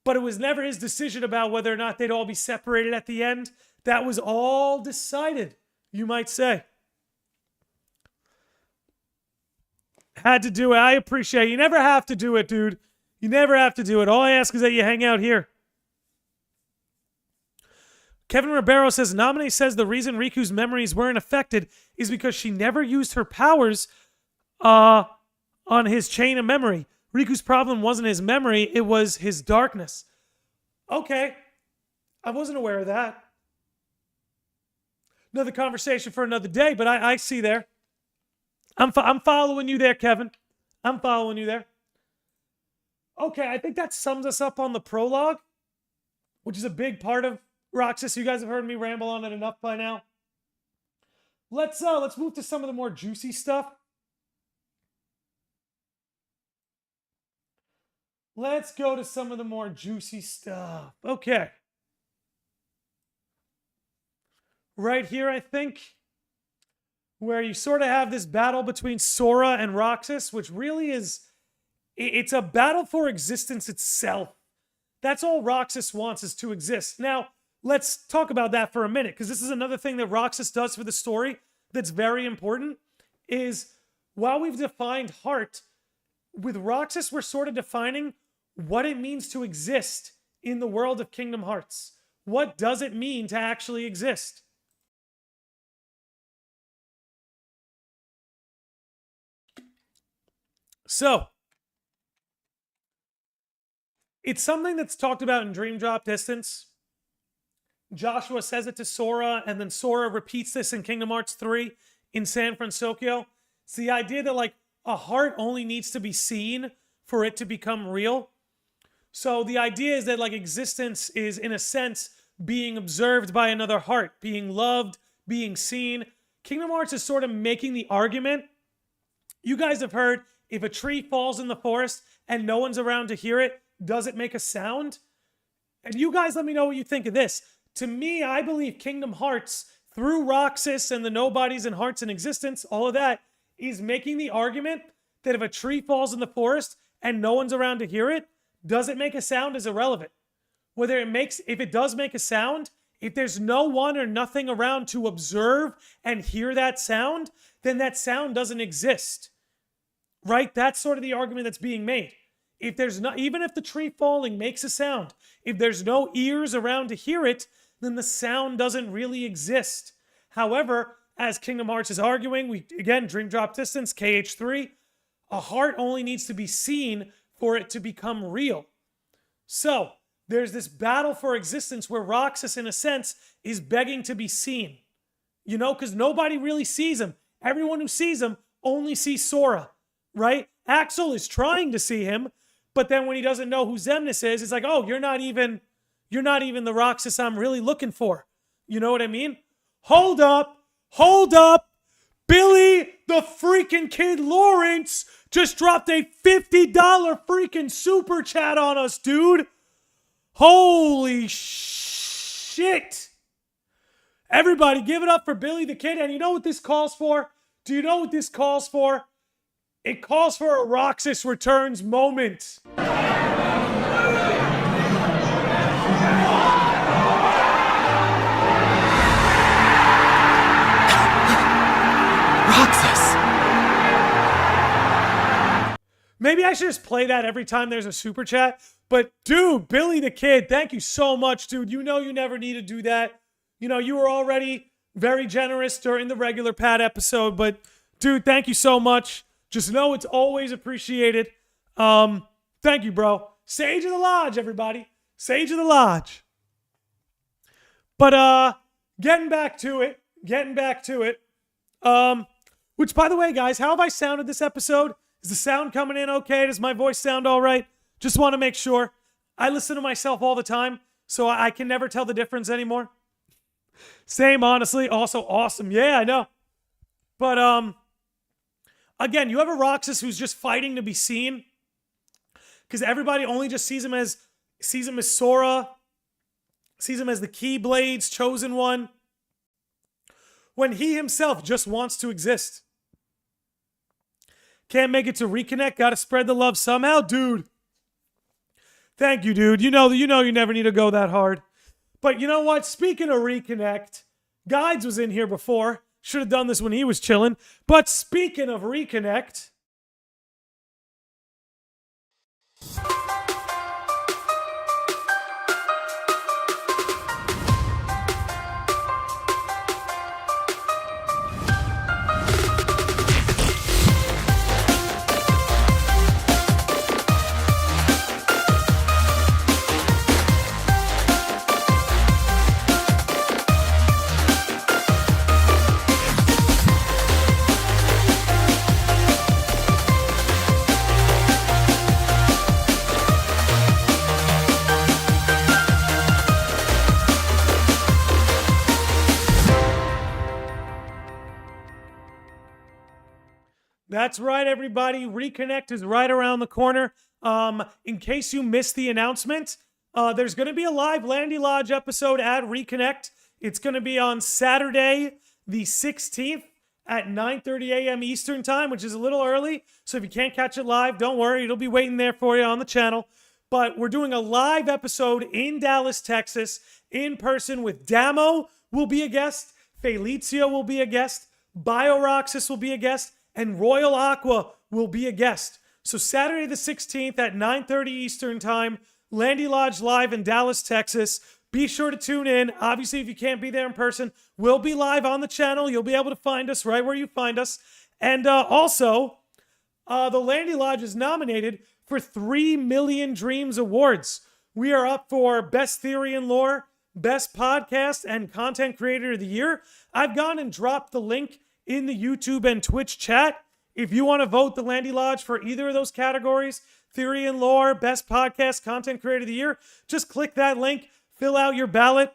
But it was never his decision about whether or not they'd all be separated at the end. That was all decided, you might say. Had to do it. I appreciate it. You never have to do it, dude. You never have to do it. All I ask is that you hang out here. Kevin Ribeiro says, Nominee says the reason Riku's memories weren't affected is because she never used her powers on his chain of memory. Riku's problem wasn't his memory, it was his darkness. Okay. I wasn't aware of that. Another conversation for another day, but I see there. I'm following you there, Kevin. I'm following you there. Okay, I think that sums us up on the prologue, which is a big part of Roxas. You guys have heard me ramble on it enough by now. Let's move to some of the more juicy stuff. Let's go to some of the more juicy stuff. Okay. Right here, I think, where you sort of have this battle between Sora and Roxas, which really is, it's a battle for existence itself. That's all Roxas wants, is to exist. Now, let's talk about that for a minute, because this is another thing that Roxas does for the story that's very important, is while we've defined heart, with Roxas, we're sort of defining what it means to exist in the world of Kingdom Hearts. What does it mean to actually exist? So, it's something that's talked about in Dream Drop Distance. Joshua says it to Sora, and then Sora repeats this in Kingdom Hearts 3 in San Francisco. It's the idea that, like, a heart only needs to be seen for it to become real. So the idea is that, like, existence is, in a sense, being observed by another heart, being loved, being seen. Kingdom Hearts is sort of making the argument. You guys have heard, if a tree falls in the forest and no one's around to hear it, does it make a sound? And you guys let me know what you think of this. To me, I believe Kingdom Hearts, through Roxas and the nobodies and hearts in existence, all of that, is making the argument that if a tree falls in the forest and no one's around to hear it, does it make a sound is irrelevant. If it does make a sound, if there's no one or nothing around to observe and hear that sound, then that sound doesn't exist. Right? That's sort of the argument that's being made. If there's not, even if the tree falling makes a sound, if there's no ears around to hear it, then the sound doesn't really exist. However, as Kingdom Hearts is arguing, again, Dream Drop Distance, KH3, a heart only needs to be seen for it to become real. So, there's this battle for existence where Roxas, in a sense, is begging to be seen. You know, because nobody really sees him. Everyone who sees him only sees Sora, right? Axel is trying to see him, but then when he doesn't know who Xemnas is, it's like, oh, you're not even the Roxas I'm really looking for. You know what I mean? Hold up. Billy the freaking Kid Lawrence just dropped a $50 freaking super chat on us, dude. Holy shit. Everybody give it up for Billy the Kid. And you know what this calls for? Do you know what this calls for? It calls for a Roxas Returns moment. Roxas! Maybe I should just play that every time there's a super chat. But dude, Billy the Kid, thank you so much, dude. You know you never need to do that. You know, you were already very generous during the regular Pat episode. But dude, thank you so much. Just know it's always appreciated. Thank you, bro. Sage of the Lodge, everybody. Sage of the Lodge. But getting back to it. Which, by the way, guys, how have I sounded this episode? Is the sound coming in okay? Does my voice sound all right? Just want to make sure. I listen to myself all the time, so I can never tell the difference anymore. Same, honestly. Also awesome. Yeah, I know. But, again, you have a Roxas who's just fighting to be seen. Because everybody only just sees him as Sora. Sees him as the Keyblade's chosen one. When he himself just wants to exist. Can't make it to reconnect. Gotta spread the love somehow. Dude. Thank you, dude. You know you never need to go that hard. But you know what? Speaking of reconnect, Guides was in here before. Should have done this when he was chilling. But speaking of reconnect... That's right, everybody. Reconnect is right around the corner. In case you missed the announcement, there's going to be a live Landy Lodge episode at Reconnect. It's going to be on Saturday, the 16th at 9:30 a.m. Eastern Time, which is a little early. So if you can't catch it live, don't worry. It'll be waiting there for you on the channel. But we're doing a live episode in Dallas, Texas, in person with Damo will be a guest, Felicio will be a guest, BioRoxas will be a guest, and Royal Aqua will be a guest. So Saturday the 16th at 9:30 Eastern Time, Landy Lodge Live in Dallas, Texas. Be sure to tune in. Obviously, if you can't be there in person, we'll be live on the channel. You'll be able to find us right where you find us. And also, the Landy Lodge is nominated for 3 Million Dreams Awards. We are up for Best Theory and Lore, Best Podcast, and Content Creator of the Year. I've gone and dropped the link in the YouTube and Twitch chat. If you want to vote the Landy Lodge for either of those categories, Theory and Lore, Best Podcast, Content Creator of the Year, just click that link, fill out your ballot,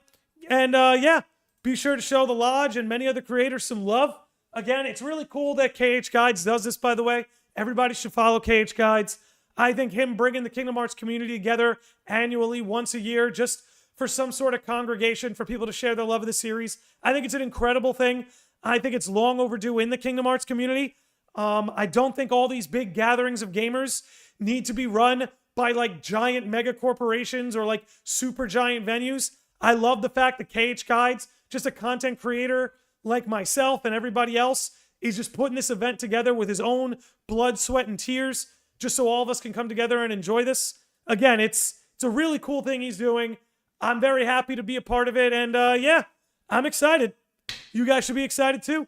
and yeah, be sure to show the Lodge and many other creators some love. Again, it's really cool that KH Guides does this, by the way. Everybody should follow KH Guides. I think him bringing the Kingdom Hearts community together annually, once a year, just for some sort of congregation for people to share their love of the series, I think it's an incredible thing. I think it's long overdue in the Kingdom Hearts community. I don't think all these big gatherings of gamers need to be run by like giant mega corporations or like super giant venues. I love the fact that KH Guides, just a content creator like myself and everybody else, is just putting this event together with his own blood, sweat, and tears, just so all of us can come together and enjoy this. Again, it's a really cool thing he's doing. I'm very happy to be a part of it, and yeah, I'm excited. You guys should be excited too.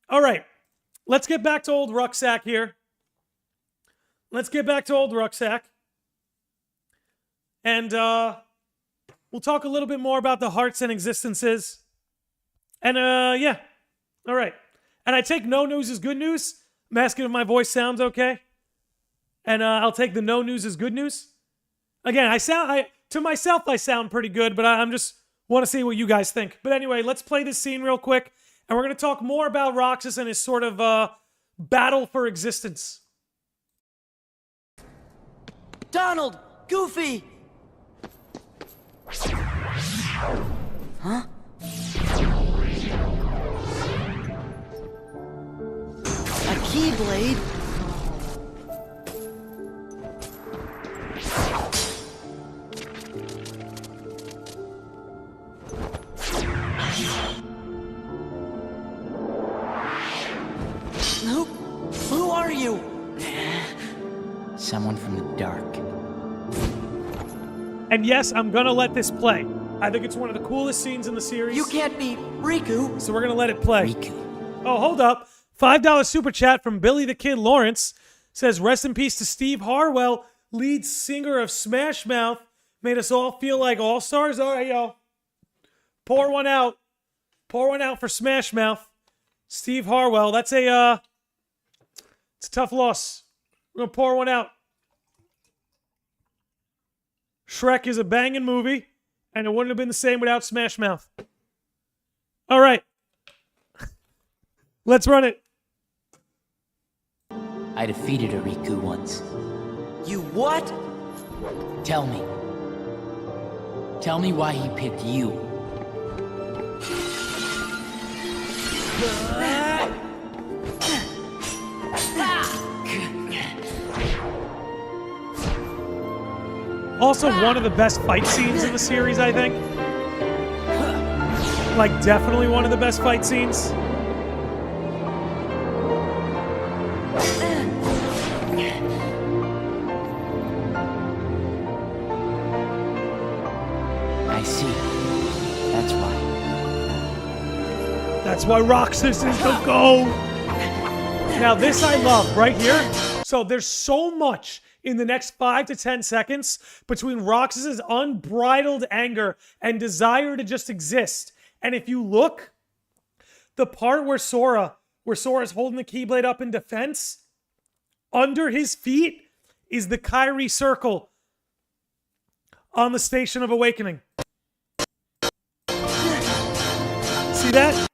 All right. Let's get back to old Rucksack here. Let's get back to old Rucksack. And we'll talk a little bit more about the hearts and existences. And yeah. All right. And I take no news as good news. I'm asking if my voice sounds okay. And I'll take the no news as good news. Again, to myself, I sound pretty good, but I'm just want to see what you guys think. But anyway, let's play this scene real quick. And we're going to talk more about Roxas and his sort of battle for existence. Donald! Goofy! Huh? A Keyblade? Who are you? Someone from the dark. And yes, I'm going to let this play. I think it's one of the coolest scenes in the series. You can't be Riku. So we're going to let it play. Riku. Oh, hold up. $5 super chat from Billy the Kid Lawrence says, rest in peace to Steve Harwell, lead singer of Smash Mouth. Made us all feel like all-stars. All right, yo. Pour one out. Pour one out for Smash Mouth. Steve Harwell. That's it's a tough loss. We're going to pour one out. Shrek is a banging movie, and it wouldn't have been the same without Smash Mouth. All right. Let's run it. I defeated a Riku once. You what? Tell me. Tell me why he picked you. Also, one of the best fight scenes in the series, I think. Like, definitely one of the best fight scenes. I see. That's why. That's why Roxas is the GOAT. Now, this I love right here. So there's so much in the next 5 to 10 seconds between Roxas's unbridled anger and desire to just exist. And if you look, the part where Sora's holding the Keyblade up in defense, under his feet is the Kyrie circle on the Station of Awakening. See that?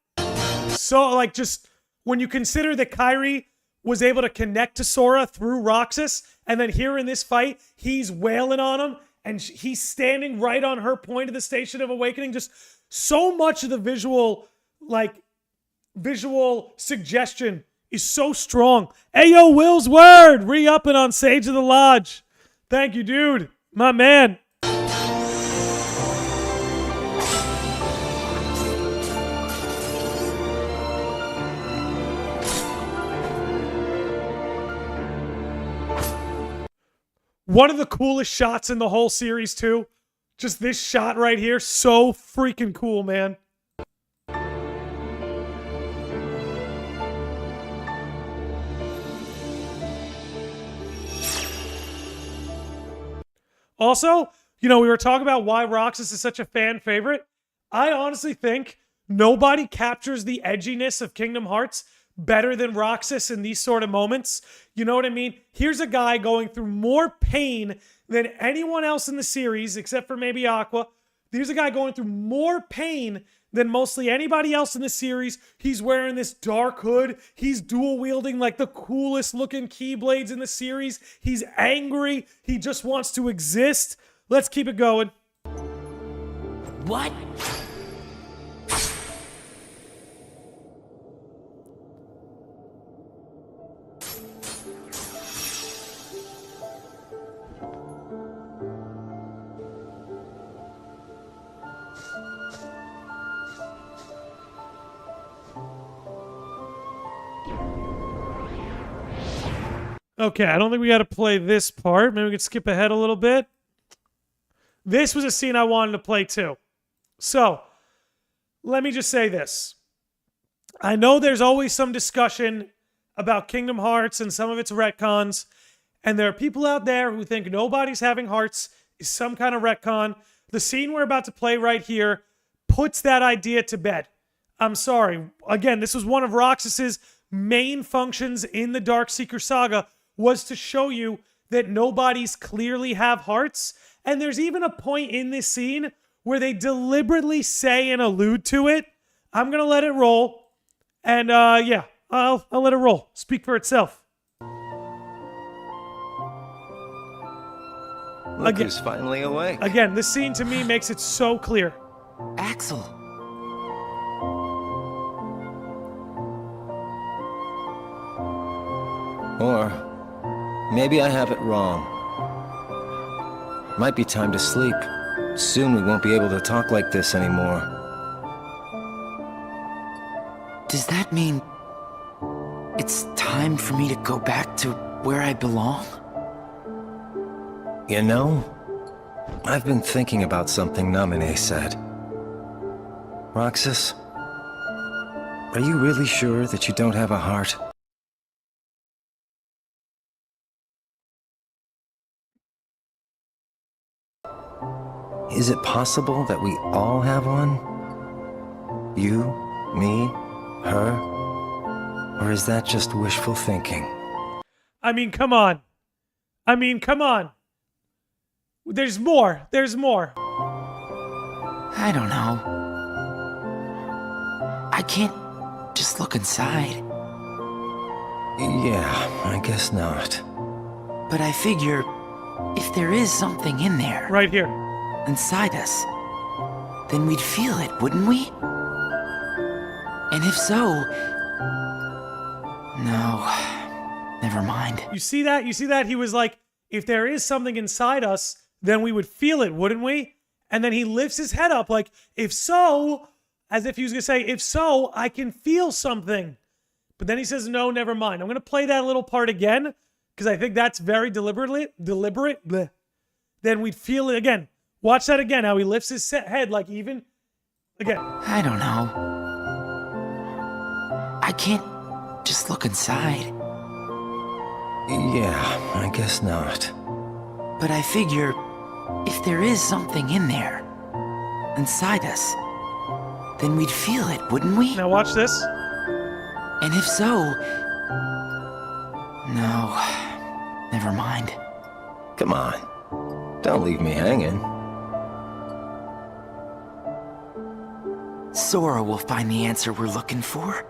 So, like, just when you consider that Kyrie was able to connect to Sora through Roxas, and then here in this fight, he's wailing on him, and he's standing right on her point of the Station of Awakening. Just so much of the visual suggestion is so strong. Ayo, Will's word! Re-upping on Sage of the Lodge. Thank you, dude. My man. One of the coolest shots in the whole series, too. Just this shot right here. So freaking cool, man. Also, you know, we were talking about why Roxas is such a fan favorite. I honestly think nobody captures the edginess of Kingdom Hearts better than Roxas in these sort of moments. You know what I mean? Here's a guy going through more pain than anyone else in the series, except for maybe Aqua. Here's a guy going through more pain than mostly anybody else in the series. He's wearing this dark hood. He's dual wielding like the coolest looking keyblades in the series. He's angry. He just wants to exist. Let's keep it going. What? Okay, I don't think we got to play this part. Maybe we could skip ahead a little bit. This was a scene I wanted to play too. So, let me just say this. I know there's always some discussion about Kingdom Hearts and some of its retcons, and there are people out there who think nobody's having hearts is some kind of retcon. The scene we're about to play right here puts that idea to bed. I'm sorry. Again, this was one of Roxas's main functions in the Dark Seeker Saga, was to show you that nobody's clearly have hearts. And there's even a point in this scene where they deliberately say and allude to it. I'm going to let it roll. And yeah, I'll let it roll. Speak for itself. Look who's finally awake. Again, this scene to me makes it so clear. Axel. Or maybe I have it wrong. Might be time to sleep. Soon we won't be able to talk like this anymore. Does that mean it's time for me to go back to where I belong? You know, I've been thinking about something Namine said. Roxas, are you really sure that you don't have a heart? Is it possible that we all have one? You, me, her? Or is that just wishful thinking? I mean, come on. Come on. There's more. There's more. I don't know. I can't just look inside. Yeah, I guess not. But I figure if there is something in there, Right here. inside us, then we'd feel it, wouldn't we? And if so... No, never mind. You see that? You see that? He was like, if there is something inside us, then we would feel it, wouldn't we? And then he lifts his head up like, if so, as if he was going to say, if so, I can feel something. But then he says, no, never mind. I'm going to play that little part again because I think that's very deliberate. Bleh. Then we'd feel it again. Watch that again, how he lifts his head like even, again. I don't know. I can't just look inside. Yeah, I guess not. But I figure if there is something in there, inside us, then we'd feel it, wouldn't we? Now watch this. And if so... No, never mind. Come on. Don't leave me hanging. Sora will find the answer we're looking for.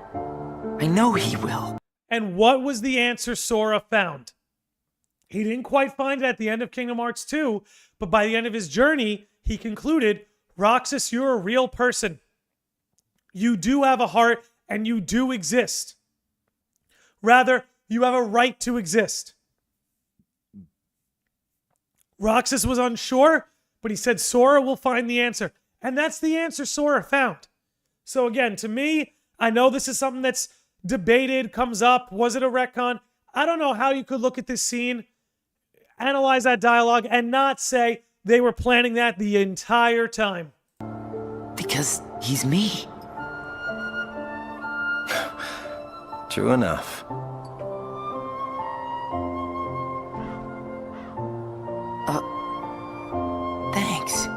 I know he will. And what was the answer Sora found? He didn't quite find it at the end of Kingdom Hearts 2, but by the end of his journey, he concluded, Roxas, you're a real person. You do have a heart, and you do exist. Rather, you have a right to exist. Roxas was unsure, but he said Sora will find the answer. And that's the answer Sora found. So again, to me, I know this is something that's debated, comes up. Was it a retcon? I don't know how you could look at this scene analyze that dialogue and not say they were planning that the entire time. Because he's me. True enough. Thanks.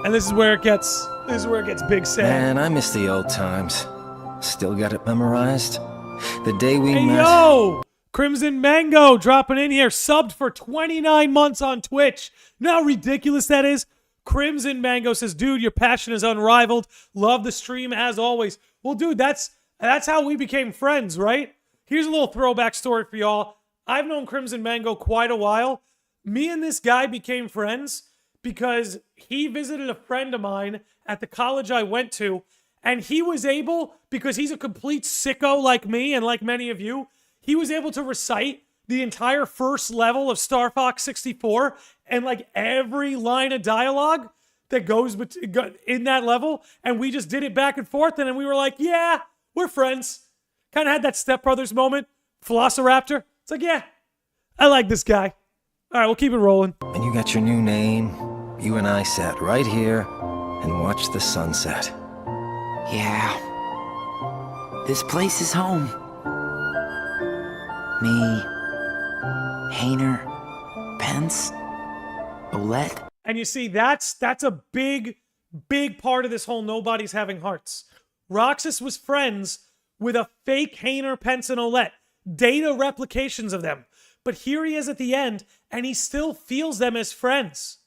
And this is where it gets big sad. Man, I miss the old times. Still got it memorized? The day we Hey, met... yo! Crimson Mango dropping in here, subbed for 29 months on Twitch. You know how ridiculous that is? Crimson Mango says, dude, your passion is unrivaled. Love the stream as always. Well, dude, that's how we became friends, right? Here's a little throwback story for y'all. I've known Crimson Mango quite a while. Me and this guy became friends because he visited a friend of mine at the college I went to, and he was able, because he's a complete sicko like me and like many of you, he was able to recite the entire first level of Star Fox 64 and like every line of dialogue that goes in that level, and we just did it back and forth, and then we were like, yeah, we're friends. Kind of had that Step Brothers moment. Velociraptor. It's like, yeah, I like this guy. All right, we'll keep it rolling. And you got your new name. You and I sat right here and watched the sunset. Yeah. This place is home. Me, Hayner, Pence, Olette. And you see, that's a big part of this whole nobody's having hearts. Roxas was friends with a fake Hayner, Pence, and Olette. Data replications of them. But here he is at the end, and he still feels them as friends.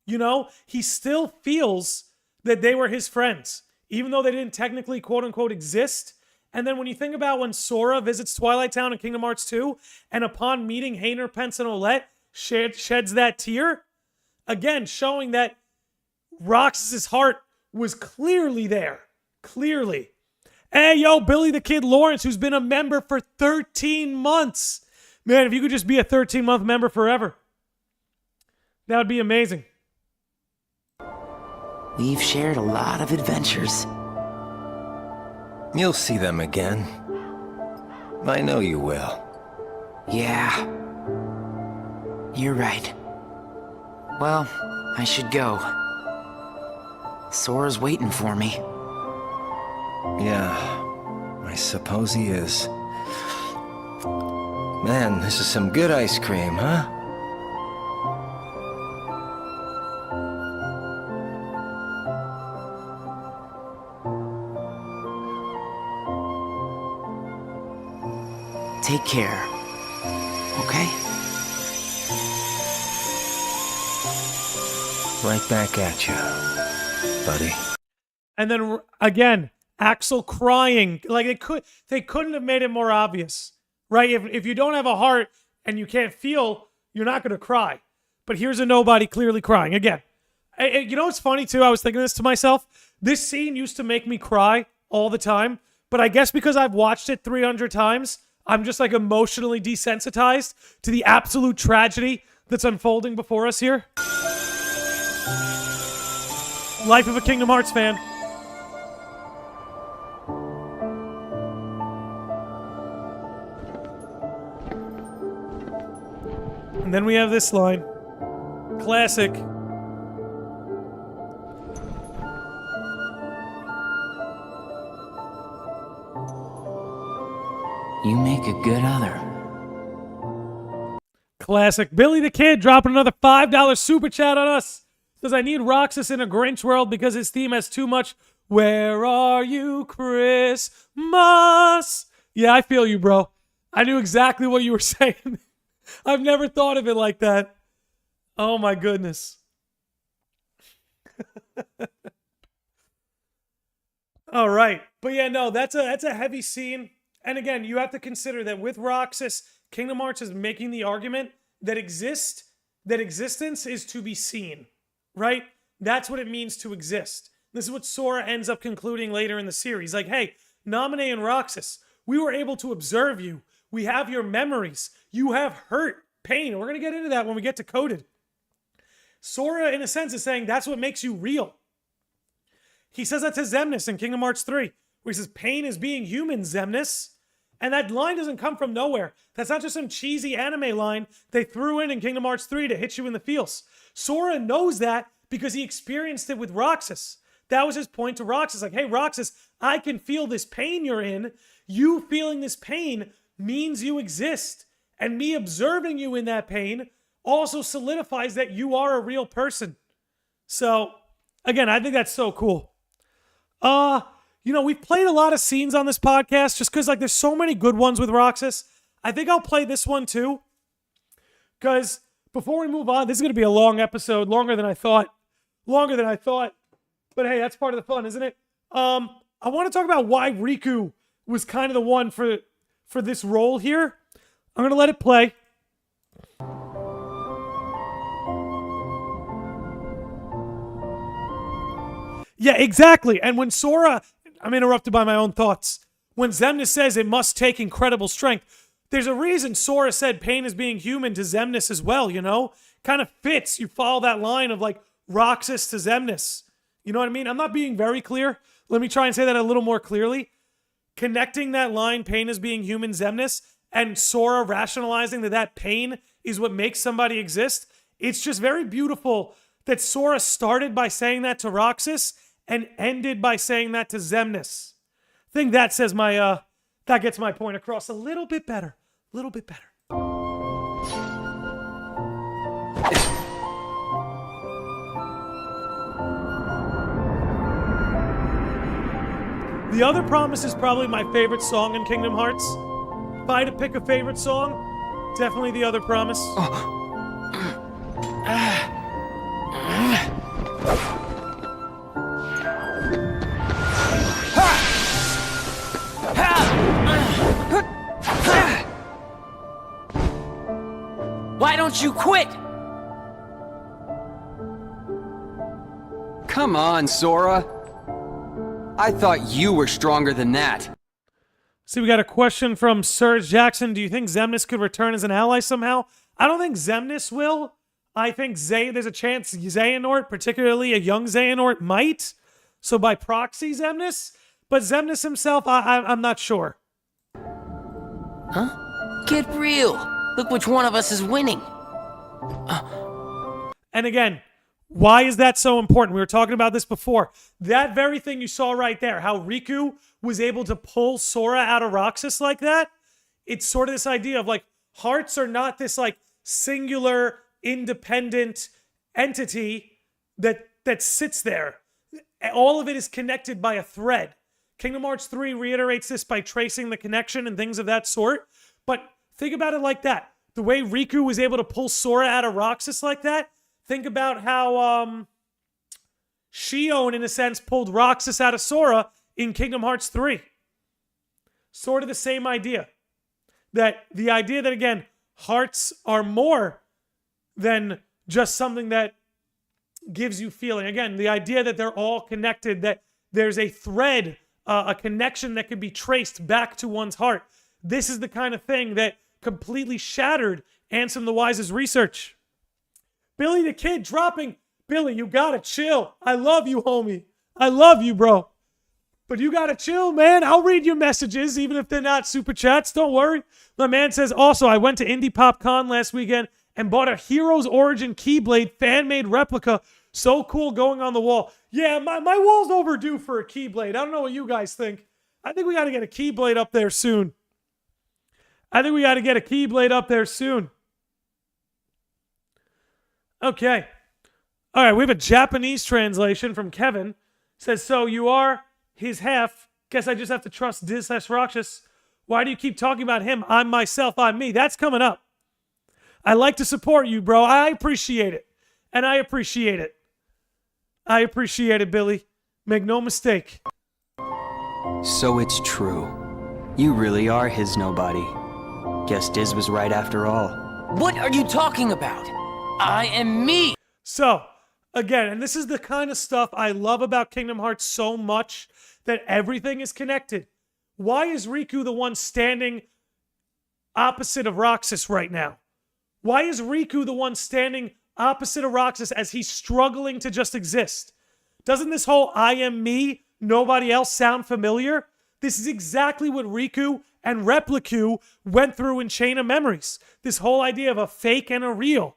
You know, he still feels that they were his friends, even though they didn't technically, quote-unquote, exist. And then when you think about when Sora visits Twilight Town in Kingdom Hearts 2, and upon meeting Hayner, Pence, and Olette, sheds that tear, again, showing that Roxas's heart was clearly there. Clearly. Hey, yo, Billy the Kid Lawrence, who's been a member for 13 months. Man, if you could just be a 13-month member forever, that would be amazing. We've shared a lot of adventures. You'll see them again. I know you will. Yeah. You're right. Well, I should go. Sora's waiting for me. Yeah, I suppose he is. Man, this is some good ice cream, huh? Take care. Okay? Right back at you, buddy. And then, again, Axel crying. Like, they couldn't have made it more obvious, right? If you don't have a heart and you can't feel, you're not going to cry. But here's a nobody clearly crying. Again, you know what's funny, too? I was thinking this to myself. This scene used to make me cry all the time. But I guess because I've watched it 300 times, I'm just, like, emotionally desensitized to the absolute tragedy that's unfolding before us here. Life of a Kingdom Hearts fan. And then we have this line. Classic. You make a good other. Classic. Billy the Kid dropping another $5 super chat on us. Says, I need Roxas in a Grinch world because his theme has too much "Where are you, Christmas?" Yeah, I feel you, bro. I knew exactly what you were saying. I've never thought of it like that. Oh my goodness. All right. But yeah, no, that's a heavy scene. And again, you have to consider that with Roxas, Kingdom Hearts is making the argument that existence is to be seen, right? That's what it means to exist. This is what Sora ends up concluding later in the series. Like, hey, Naminé and Roxas, we were able to observe you. We have your memories. You have hurt, pain. We're going to get into that when we get to Coded. Sora, in a sense, is saying that's what makes you real. He says that to Xemnas in Kingdom Hearts 3, where he says, pain is being human, Xemnas. And that line doesn't come from nowhere. That's not just some cheesy anime line they threw in Kingdom Hearts 3 to hit you in the feels. Sora knows that because he experienced it with Roxas. That was his point to Roxas. Like, hey, Roxas, I can feel this pain you're in. You feeling this pain means you exist. And me observing you in that pain also solidifies that you are a real person. So, again, I think that's so cool. We've played a lot of scenes on this podcast just because, like, there's so many good ones with Roxas. I think I'll play this one too. Because before we move on, this is going to be a long episode, longer than I thought. But hey, that's part of the fun, isn't it? I want to talk about why Riku was kind of the one for this role here. I'm going to let it play. Yeah, exactly. And when Sora, I'm interrupted by my own thoughts. When Xemnas says it must take incredible strength, there's a reason Sora said pain is being human to Xemnas as well, you know? Kind of fits. You follow that line of like Roxas to Xemnas. You know what I mean? I'm not being very clear. Let me try and say that a little more clearly. Connecting that line, pain is being human, Xemnas, and Sora rationalizing that pain is what makes somebody exist. It's just very beautiful that Sora started by saying that to Roxas and ended by saying that to Xemnas. I think that says that gets my point across a little bit better. The Other Promise is probably my favorite song in Kingdom Hearts. If I had to pick a favorite song, definitely The Other Promise. Why don't you quit? Come on, Sora. I thought you were stronger than that. See, we got a question from Serge Jackson. Do you think Xemnas could return as an ally somehow? I don't think Xemnas will. I think there's a chance Xehanort, particularly a young Xehanort, might. So by proxy, Xemnas. But Xemnas himself, I'm not sure. Huh? Get real. Look which one of us is winning. And again, why is that so important? We were talking about this before. That very thing you saw right there, how Riku was able to pull Sora out of Roxas like that. It's sort of this idea of like, hearts are not this like singular, independent entity that sits there. All of it is connected by a thread. Kingdom Hearts 3 reiterates this by tracing the connection and things of that sort. But think about it like that. The way Riku was able to pull Sora out of Roxas like that. Think about how Shion, in a sense, pulled Roxas out of Sora in Kingdom Hearts 3. Sort of the same idea. That the idea that, again, hearts are more than just something that gives you feeling. Again, the idea that they're all connected, that there's a thread, a connection that can be traced back to one's heart. This is the kind of thing that completely shattered Ansem the Wise's research. Billy the Kid dropping. Billy, you gotta chill. I love you, homie. I love you, bro. But you gotta chill, man. I'll read your messages, even if they're not super chats. Don't worry. My man says, also, I went to Indie Pop Con last weekend and bought a Heroes Origin Keyblade fan-made replica. So cool going on the wall. Yeah, my wall's overdue for a Keyblade. I don't know what you guys think. I think we gotta get a Keyblade up there soon. Okay. All right, we have a Japanese translation from Kevin. Says, so you are his half. Guess I just have to trust Diz/Roxas. Why do you keep talking about him? I'm myself, I'm me. That's coming up. I like to support you, bro. I appreciate it. And I appreciate it. I appreciate it, Billy. Make no mistake. So it's true. You really are his nobody. Guess Diz was right after all. What are you talking about? I am me. So, again, and this is the kind of stuff I love about Kingdom Hearts so much, that everything is connected. Why is Riku the one standing opposite of Roxas right now? Why is Riku the one standing opposite of Roxas as he's struggling to just exist? Doesn't this whole I am me, nobody else sound familiar? This is exactly what Riku and Repliku went through in Chain of Memories. This whole idea of a fake and a real.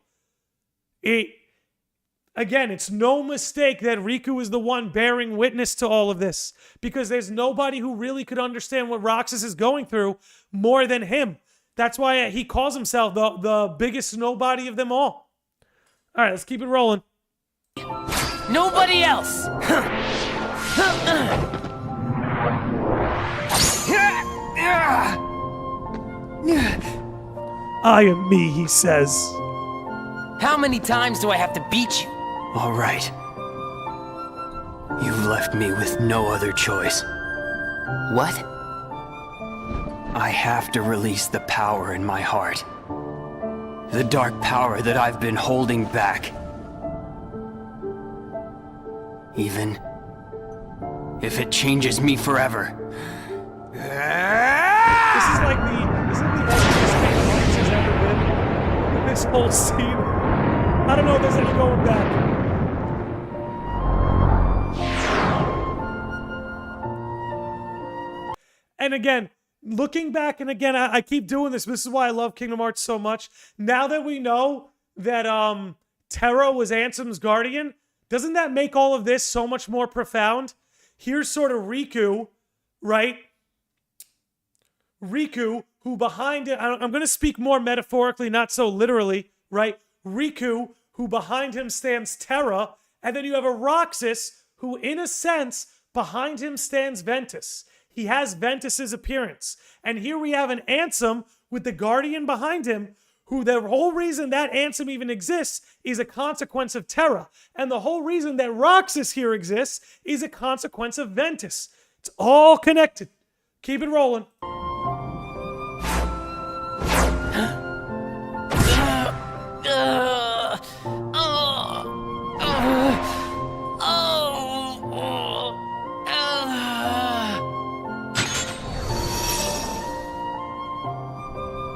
Again, it's no mistake that Riku is the one bearing witness to all of this, because there's nobody who really could understand what Roxas is going through more than him. That's why he calls himself the biggest nobody of them all. All right, let's keep it rolling. Nobody else! I am me, he says. How many times do I have to beat you? All right. You've left me with no other choice. What? I have to release the power in my heart. The dark power that I've been holding back. Even if it changes me forever. This is like this is the oldest thing Roxas has ever been. This whole scene. I don't know if there's any going back. And again, looking back, and again, I keep doing this. This is why I love Kingdom Hearts so much. Now that we know that Terra was Ansem's guardian, doesn't that make all of this so much more profound? Here's sort of Riku, right? Riku, who behind it, I'm going to speak more metaphorically, not so literally, right? Riku, who behind him stands Terra, and then you have a Roxas, who in a sense, behind him stands Ventus. He has Ventus's appearance. And here we have an Ansem with the Guardian behind him, who the whole reason that Ansem even exists is a consequence of Terra. And the whole reason that Roxas here exists is a consequence of Ventus. It's all connected. Keep it rolling.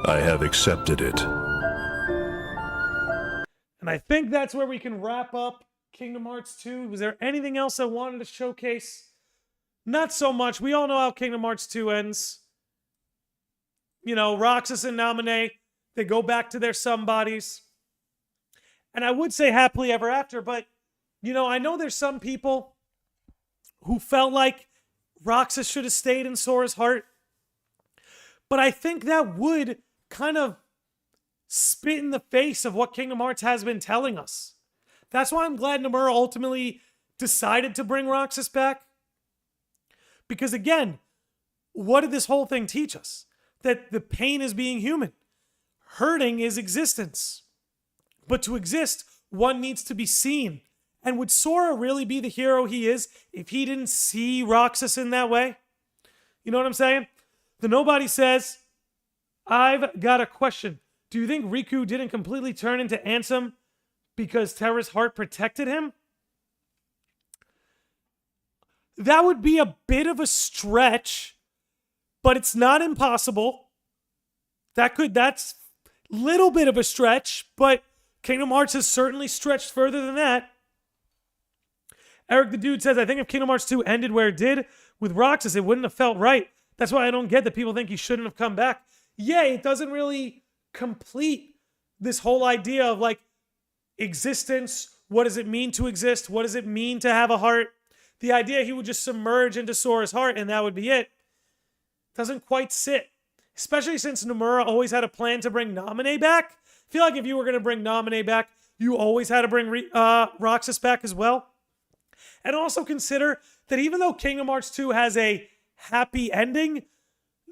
I have accepted it. And I think that's where we can wrap up Kingdom Hearts 2. Was there anything else I wanted to showcase? Not so much. We all know how Kingdom Hearts 2 ends. You know, Roxas and Naminé, they go back to their somebodies. And I would say happily ever after, but, you know, I know there's some people who felt like Roxas should have stayed in Sora's heart. But I think that would kind of spit in the face of what Kingdom Hearts has been telling us. That's why I'm glad Nomura ultimately decided to bring Roxas back. Because again, what did this whole thing teach us? That the pain is being human. Hurting is existence. But to exist, one needs to be seen. And would Sora really be the hero he is if he didn't see Roxas in that way? You know what I'm saying? The Nobody says, I've got a question. Do you think Riku didn't completely turn into Ansem because Terra's heart protected him? That would be a bit of a stretch, but it's not impossible. That's a little bit of a stretch, but Kingdom Hearts has certainly stretched further than that. Eric the Dude says, I think if Kingdom Hearts 2 ended where it did with Roxas, it wouldn't have felt right. That's why I don't get that people think he shouldn't have come back. Yeah, it doesn't really complete this whole idea of like existence. What does it mean to exist? What does it mean to have a heart? The idea he would just submerge into Sora's heart and that would be it doesn't quite sit. Especially since Nomura always had a plan to bring Naminé back. I feel like if you were going to bring Naminé back, you always had to bring Roxas back as well. And also consider that even though Kingdom Hearts 2 has a happy ending,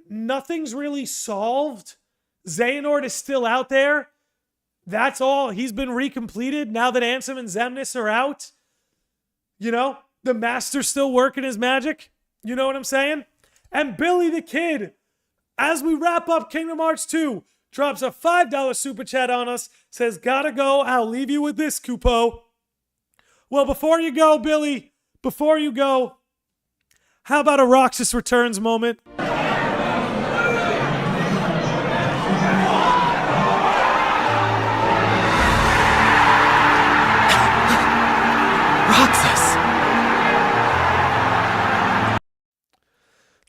nothing's really solved. Xehanort is still out there. That's all. He's been recompleted now that Ansem and Xemnas are out. You know, the Master's still working his magic. You know what I'm saying? And Billy the Kid, as we wrap up Kingdom Hearts 2, drops a $5 super chat on us, says, gotta go, I'll leave you with this, Kupo. Well, before you go, Billy, before you go, how about a Roxas Returns moment? Roxas!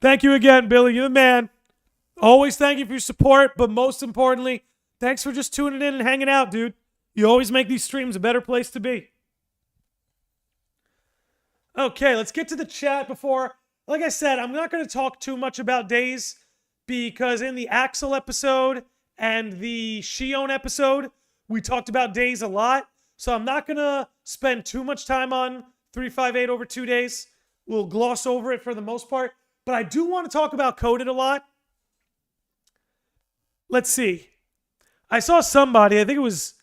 Thank you again, Billy. You're the man. Always thank you for your support, but most importantly, thanks for just tuning in and hanging out, dude. You always make these streams a better place to be. Okay, let's get to the chat before... Like I said, I'm not going to talk too much about days because in the Axel episode and the Shion episode, we talked about days a lot. So I'm not going to spend too much time on 358 over 2 days. We'll gloss over it for the most part. But I do want to talk about Coded a lot. Let's see. I saw somebody, I think it was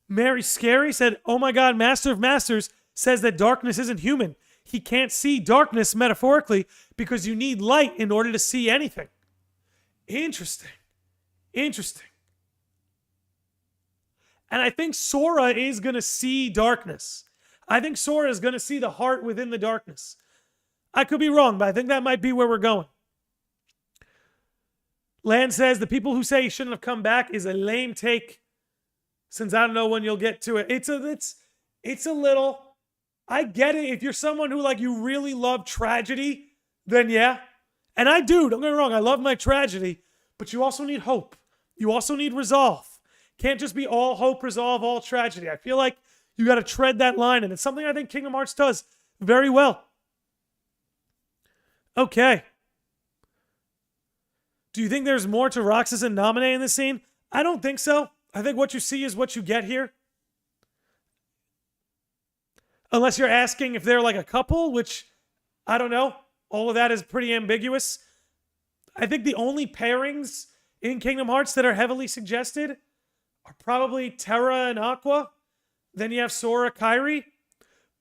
Mary Scary, said, "Oh my God, Master of Masters says that darkness isn't human. He can't see darkness metaphorically because you need light in order to see anything." Interesting. Interesting. And I think Sora is going to see darkness. I think Sora is going to see the heart within the darkness. I could be wrong, but I think that might be where we're going. Land says, the people who say he shouldn't have come back is a lame take, since I don't know when you'll get to it. It's a little... I get it. If you're someone who, like, you really love tragedy, then yeah. And I do. Don't get me wrong. I love my tragedy. But you also need hope. You also need resolve. Can't just be all hope, resolve, all tragedy. I feel like you got to tread that line. And it's something I think Kingdom Hearts does very well. Okay. Do you think there's more to Roxas and Naminé in this scene? I don't think so. I think what you see is what you get here. Unless you're asking if they're like a couple, which I don't know. All of that is pretty ambiguous. I think the only pairings in Kingdom Hearts that are heavily suggested are probably Terra and Aqua. Then you have Sora, Kairi.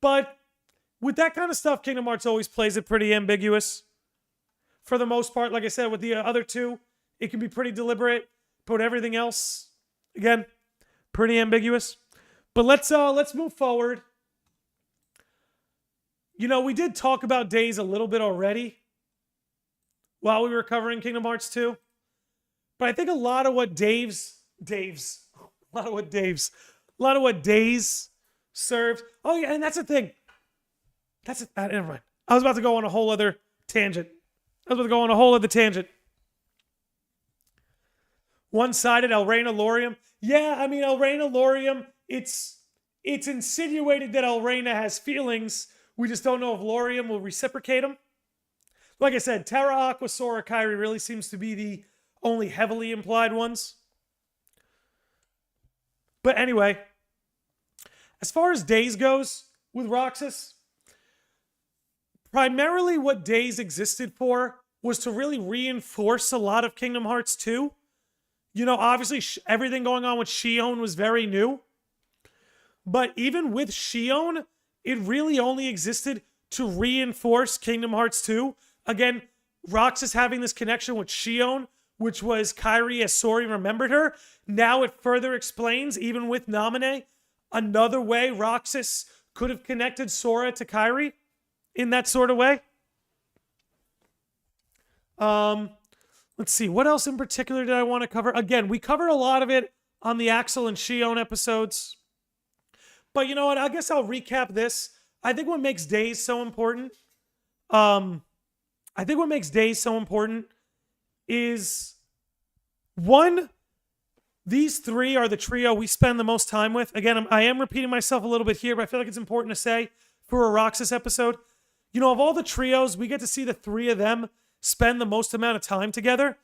But with that kind of stuff, Kingdom Hearts always plays it pretty ambiguous. For the most part, like I said, with the other two, it can be pretty deliberate. But everything else, again, pretty ambiguous. But let's move forward. You know, we did talk about days a little bit already while we were covering Kingdom Hearts 2. But I think a lot of what Days served. Oh, yeah, and that's the thing. Never mind. I was about to go on a whole other tangent. One-sided Elrena Lorium. Yeah, I mean, Elrena Lorium, it's insinuated that Elrena has feelings. We just don't know if Lorium will reciprocate them. Like I said, Terra, Aqua, Sora, Kairi really seems to be the only heavily implied ones. But anyway, as far as Days goes with Roxas, primarily what Days existed for was to really reinforce a lot of Kingdom Hearts 2. You know, obviously everything going on with Shion was very new. But even with Shion, it really only existed to reinforce Kingdom Hearts 2. Again, Roxas having this connection with Shion, which was Kairi as Sori remembered her. Now it further explains, even with Naminé, another way Roxas could have connected Sora to Kairi in that sort of way. Let's see. What else in particular did I want to cover? Again, we covered a lot of it on the Axel and Shion episodes. But you know what? I guess I'll recap this. I think what makes Days so important... is, one, these three are the trio we spend the most time with. Again, I am repeating myself a little bit here, but I feel like it's important to say for a Roxas episode. You know, of all the trios, we get to see the three of them spend the most amount of time together.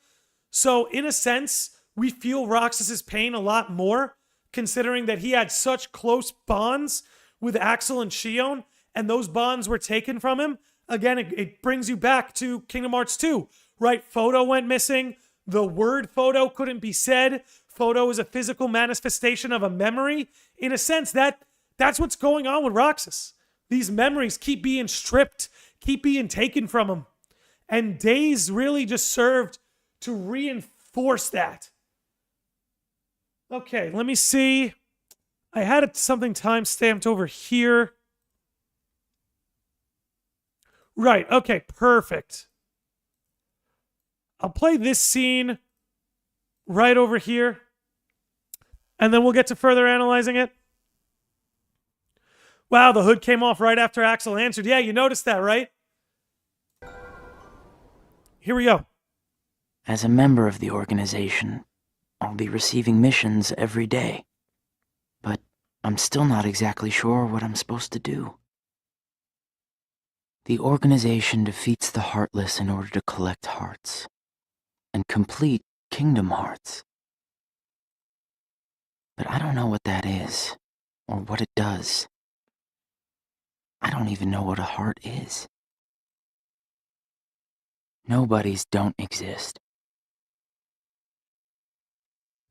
So, in a sense, we feel Roxas's pain a lot more, considering that he had such close bonds with Axel and Shion, and those bonds were taken from him. Again, it brings you back to Kingdom Hearts 2, right? Photo went missing. The word photo couldn't be said. Photo is a physical manifestation of a memory. In a sense, that's what's going on with Roxas. These memories keep being stripped, keep being taken from him. And Days really just served to reinforce that. Okay, let me see. I had something time-stamped over here. Right, okay, perfect. I'll play this scene right over here, and then we'll get to further analyzing it. Wow, the hood came off right after Axel answered. Yeah, you noticed that, right? Here we go. As a member of the organization, I'll be receiving missions every day. But I'm still not exactly sure what I'm supposed to do. The organization defeats the Heartless in order to collect hearts and complete Kingdom Hearts. But I don't know what that is, or what it does. I don't even know what a heart is. Nobodies don't exist.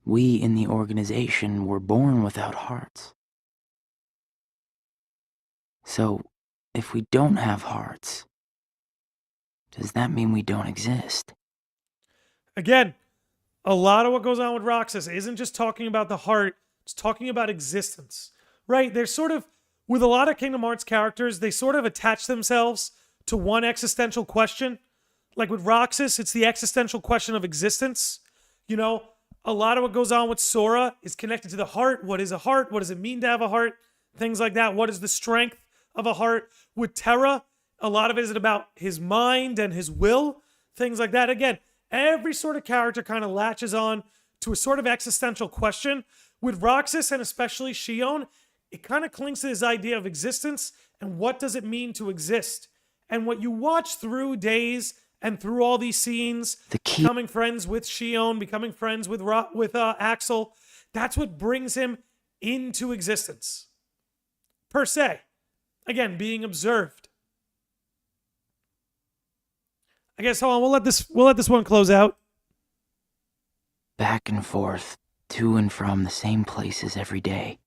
We in the organization were born without hearts. So, if we don't have hearts, does that mean we don't exist? Again, a lot of what goes on with Roxas isn't just talking about the heart, it's talking about existence, right? They're sort of, with a lot of Kingdom Hearts characters, they sort of attach themselves to one existential question. Like with Roxas, it's the existential question of existence. You know, a lot of what goes on with Sora is connected to the heart. What is a heart? What does it mean to have a heart? Things like that. What is the strength of a heart? With Terra, a lot of it is about his mind and his will. Things like that. Again, every sort of character kind of latches on to a sort of existential question. With Roxas and especially Xion, it kind of clings to this idea of existence and what does it mean to exist. And what you watch through Days and through all these scenes, becoming friends with Xion, becoming friends with Axel, that's what brings him into existence. Per se. Again, being observed. I guess, hold on, we'll let this one close out. Back and forth, to and from the same places every day.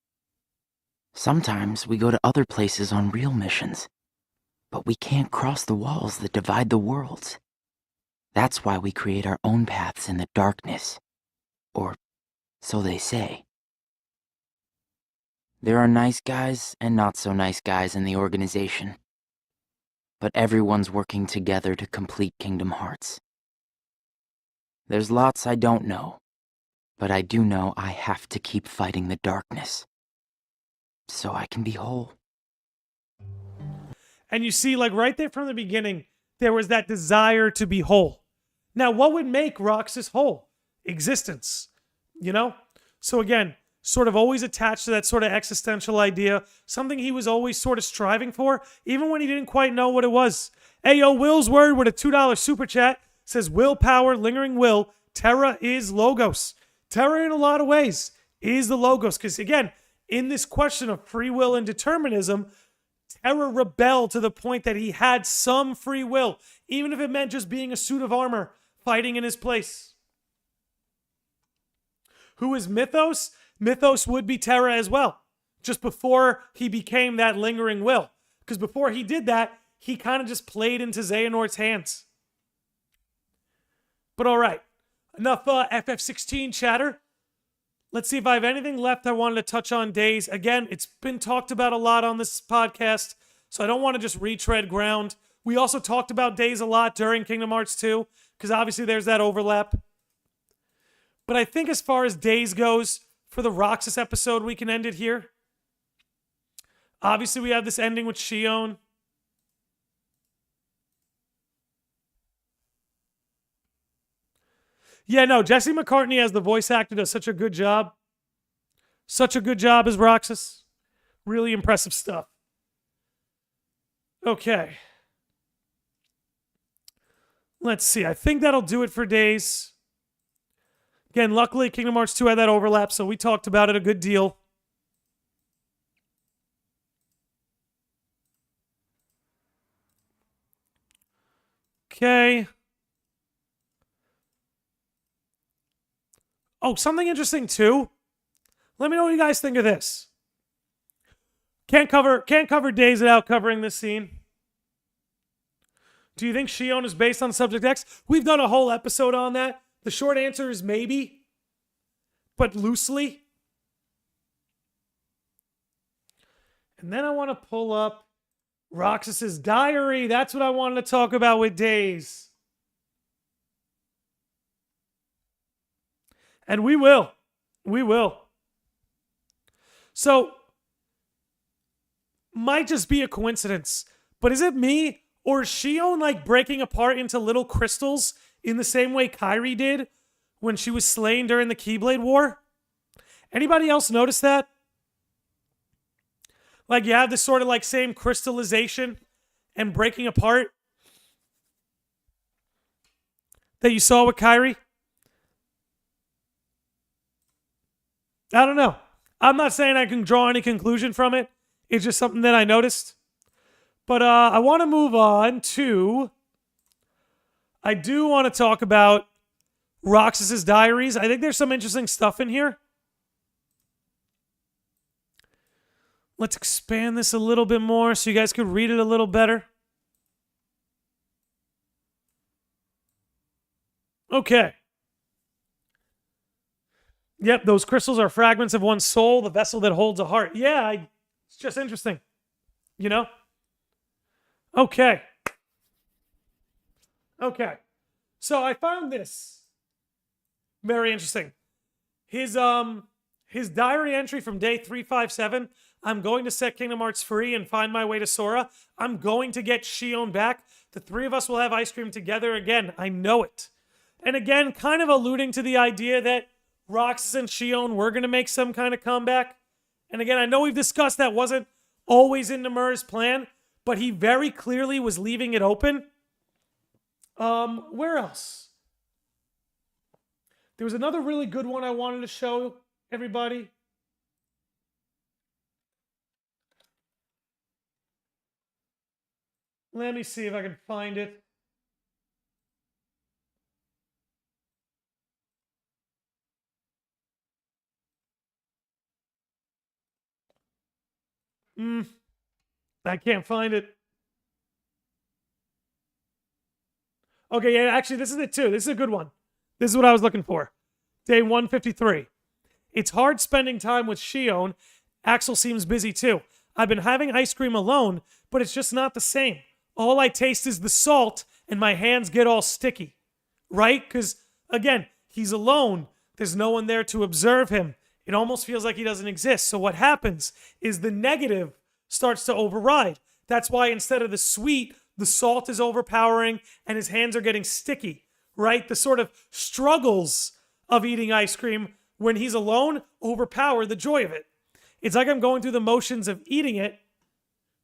Sometimes we go to other places on real missions, but we can't cross the walls that divide the worlds. That's why we create our own paths in the darkness. Or so they say. There are nice guys and not so nice guys in the organization. But everyone's working together to complete Kingdom Hearts. There's lots I don't know, but I do know I have to keep fighting the darkness. So I can be whole. And you see, like right there from the beginning, there was that desire to be whole. Now, what would make Roxas whole? Existence, you know? So again, sort of always attached to that sort of existential idea, something he was always sort of striving for, even when he didn't quite know what it was. Hey, yo, Will's Word with a $2 super chat says, willpower, lingering will, Terra is Logos. Terra, in a lot of ways, is the Logos. Because again, in this question of free will and determinism, Terra rebelled to the point that he had some free will, even if it meant just being a suit of armor, fighting in his place. Who is Mythos? Mythos would be Terra as well, just before he became that lingering will. Because before he did that, he kind of just played into Xehanort's hands. But all right, enough FF16 chatter. Let's see if I have anything left I wanted to touch on Days. Again, it's been talked about a lot on this podcast, so I don't want to just retread ground. We also talked about Days a lot during Kingdom Hearts 2, because obviously there's that overlap. But I think as far as Days goes, for the Roxas episode, we can end it here. Obviously, we have this ending with Xion. Yeah, no, Jesse McCartney as the voice actor does such a good job. Such a good job as Roxas. Really impressive stuff. Okay. Let's see. I think that'll do it for Days. Again, luckily, Kingdom Hearts 2 had that overlap, so we talked about it a good deal. Okay. Oh, something interesting, too. Let me know what you guys think of this. Can't cover Days without covering this scene. Do you think Xion is based on Subject X? We've done a whole episode on that. The short answer is maybe, but loosely. And then I want to pull up Roxas's diary. That's what I wanted to talk about with Days. And we will. We will. So, might just be a coincidence, but is it me or is Xion like breaking apart into little crystals in the same way Kairi did when she was slain during the Keyblade War. Anybody else notice that? Like you have this sort of like same crystallization and breaking apart that you saw with Kairi? I don't know. I'm not saying I can draw any conclusion from it. It's just something that I noticed. But I want to move on to... I do want to talk about Roxas's diaries. I think there's some interesting stuff in here. Let's expand this a little bit more so you guys could read it a little better. Okay. Yep, those crystals are fragments of one's soul, the vessel that holds a heart. Yeah, it's just interesting. You know? Okay. Okay. So I found this very interesting. His diary entry from day 357, I'm going to set Kingdom Hearts free and find my way to Sora. I'm going to get Shion back. The three of us will have ice cream together again. I know it. And again, kind of alluding to the idea that Roxas and Shion were going to make some kind of comeback. And again, I know we've discussed that wasn't always in Nomura's plan, but he very clearly was leaving it open. Where else? There was another really good one I wanted to show everybody. Let me see if I can find it. I can't find it. Okay, yeah, actually, this is it too. This is a good one. This is what I was looking for. Day 153. It's hard spending time with Shion. Axel seems busy too. I've been having ice cream alone, but it's just not the same. All I taste is the salt, and my hands get all sticky. Right? Because, again, he's alone. There's no one there to observe him. It almost feels like he doesn't exist. So what happens is the negative starts to override. That's why instead of the sweet, the salt is overpowering and his hands are getting sticky, right? The sort of struggles of eating ice cream when he's alone overpower the joy of it. It's like I'm going through the motions of eating it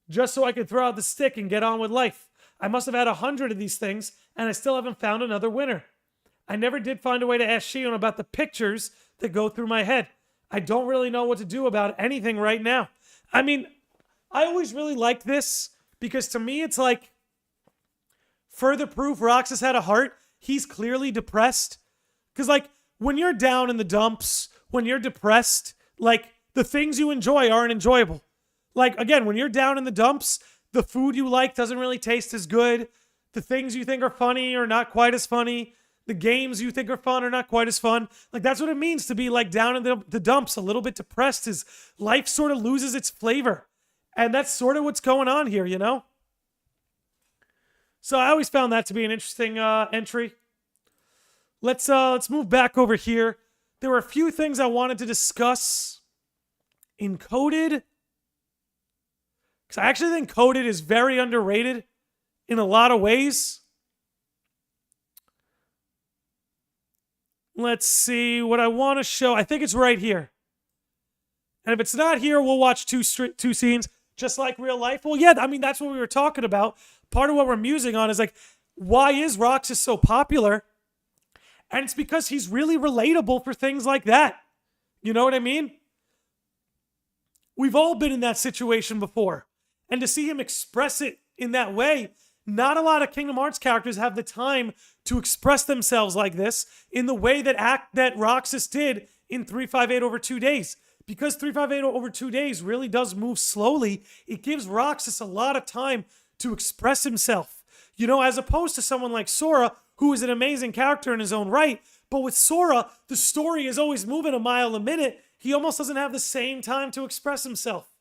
just so I can throw out the stick and get on with life. I must have had 100 of these things and I still haven't found another winner. I never did find a way to ask Shion about the pictures that go through my head. I don't really know what to do about anything right now. I mean, I always really liked this because to me it's like further proof Roxas had a heart. He's clearly depressed. Because like when you're down in the dumps, when you're depressed, like the things you enjoy aren't enjoyable. Like again, when you're down in the dumps, the food you like doesn't really taste as good. The things you think are funny are not quite as funny. The games you think are fun are not quite as fun. Like, that's what it means to be, like, down in the dumps, a little bit depressed, is life sort of loses its flavor. And that's sort of what's going on here, you know? So I always found that to be an interesting entry. Let's move back over here. There were a few things I wanted to discuss in Coded. Because I actually think Coded is very underrated in a lot of ways. Let's see what I want to show. I think it's right here. And if it's not here, we'll watch two scenes, just like real life. Well, yeah, I mean, that's what we were talking about. Part of what we're musing on is like, why is Roxas so popular? And it's because he's really relatable for things like that. You know what I mean? We've all been in that situation before. And to see him express it in that way, not a lot of Kingdom Hearts characters have the time to express themselves like this in the way that Roxas did in 358 over 2 days. Because 358 over 2 days really does move slowly, it gives Roxas a lot of time to express himself. You know, as opposed to someone like Sora, who is an amazing character in his own right. But with Sora, the story is always moving a mile a minute. He almost doesn't have the same time to express himself.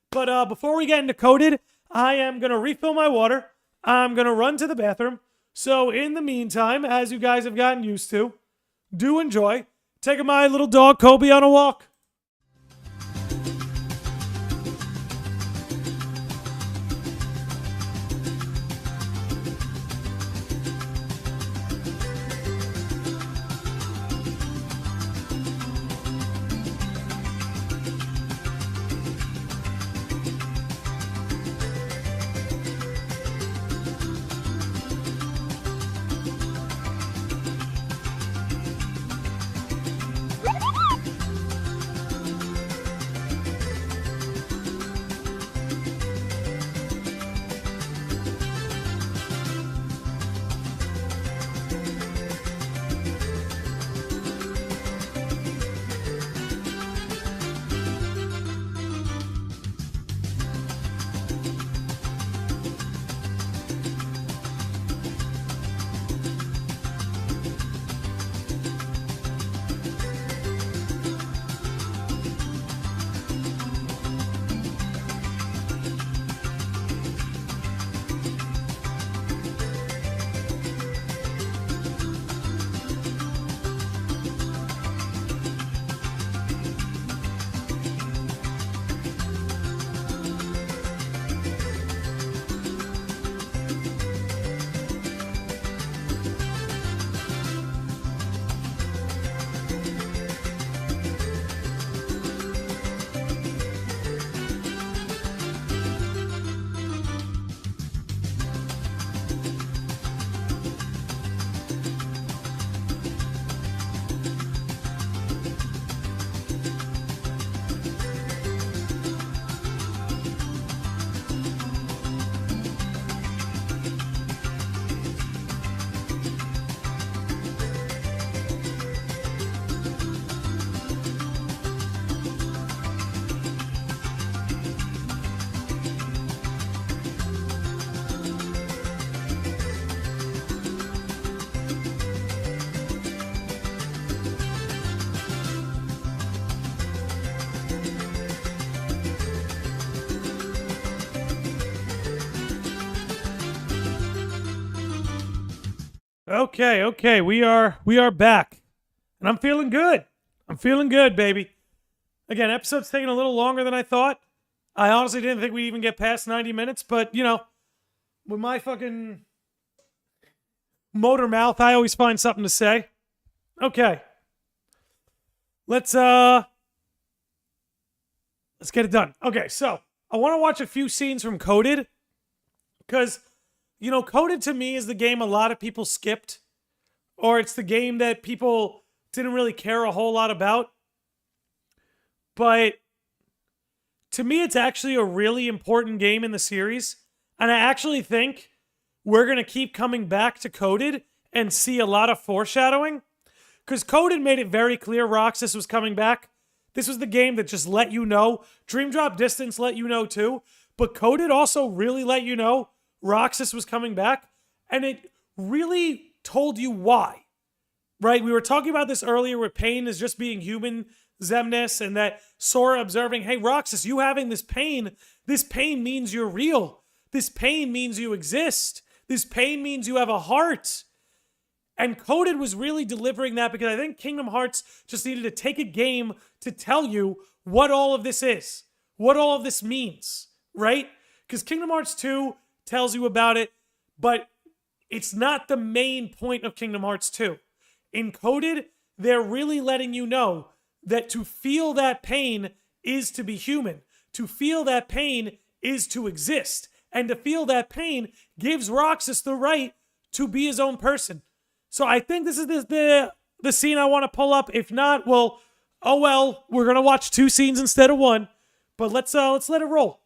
But before we get into Coded, I am going to refill my water. I'm going to run to the bathroom. So in the meantime, as you guys have gotten used to, do enjoy taking my little dog Kobe on a walk. Okay, we are back. And I'm feeling good. I'm feeling good, baby. Again, episode's taking a little longer than I thought. I honestly didn't think we'd even get past 90 minutes, but you know, with my fucking motor mouth, I always find something to say. Okay. Let's get it done. Okay, so I want to watch a few scenes from Coded because, you know, Coded to me is the game a lot of people skipped, or it's the game that people didn't really care a whole lot about. But to me, it's actually a really important game in the series, and I actually think we're going to keep coming back to Coded and see a lot of foreshadowing, because Coded made it very clear Roxas was coming back. This was the game that just let you know. Dream Drop Distance let you know too, but Coded also really let you know Roxas was coming back, and it really told you why, right? We were talking about this earlier with pain as just being human, Zemnis, and that Sora observing, hey, Roxas, you having this pain means you're real. This pain means you exist. This pain means you have a heart. And Coded was really delivering that, because I think Kingdom Hearts just needed to take a game to tell you what all of this is, what all of this means, right? Because Kingdom Hearts 2 tells you about it, but it's not the main point of Kingdom Hearts 2. In Coded, they're really letting you know that to feel that pain is to be human. To feel that pain is to exist. And to feel that pain gives Roxas the right to be his own person. So I think this is the scene I want to pull up. If not, well, oh well, we're going to watch two scenes instead of one. But let's let it roll.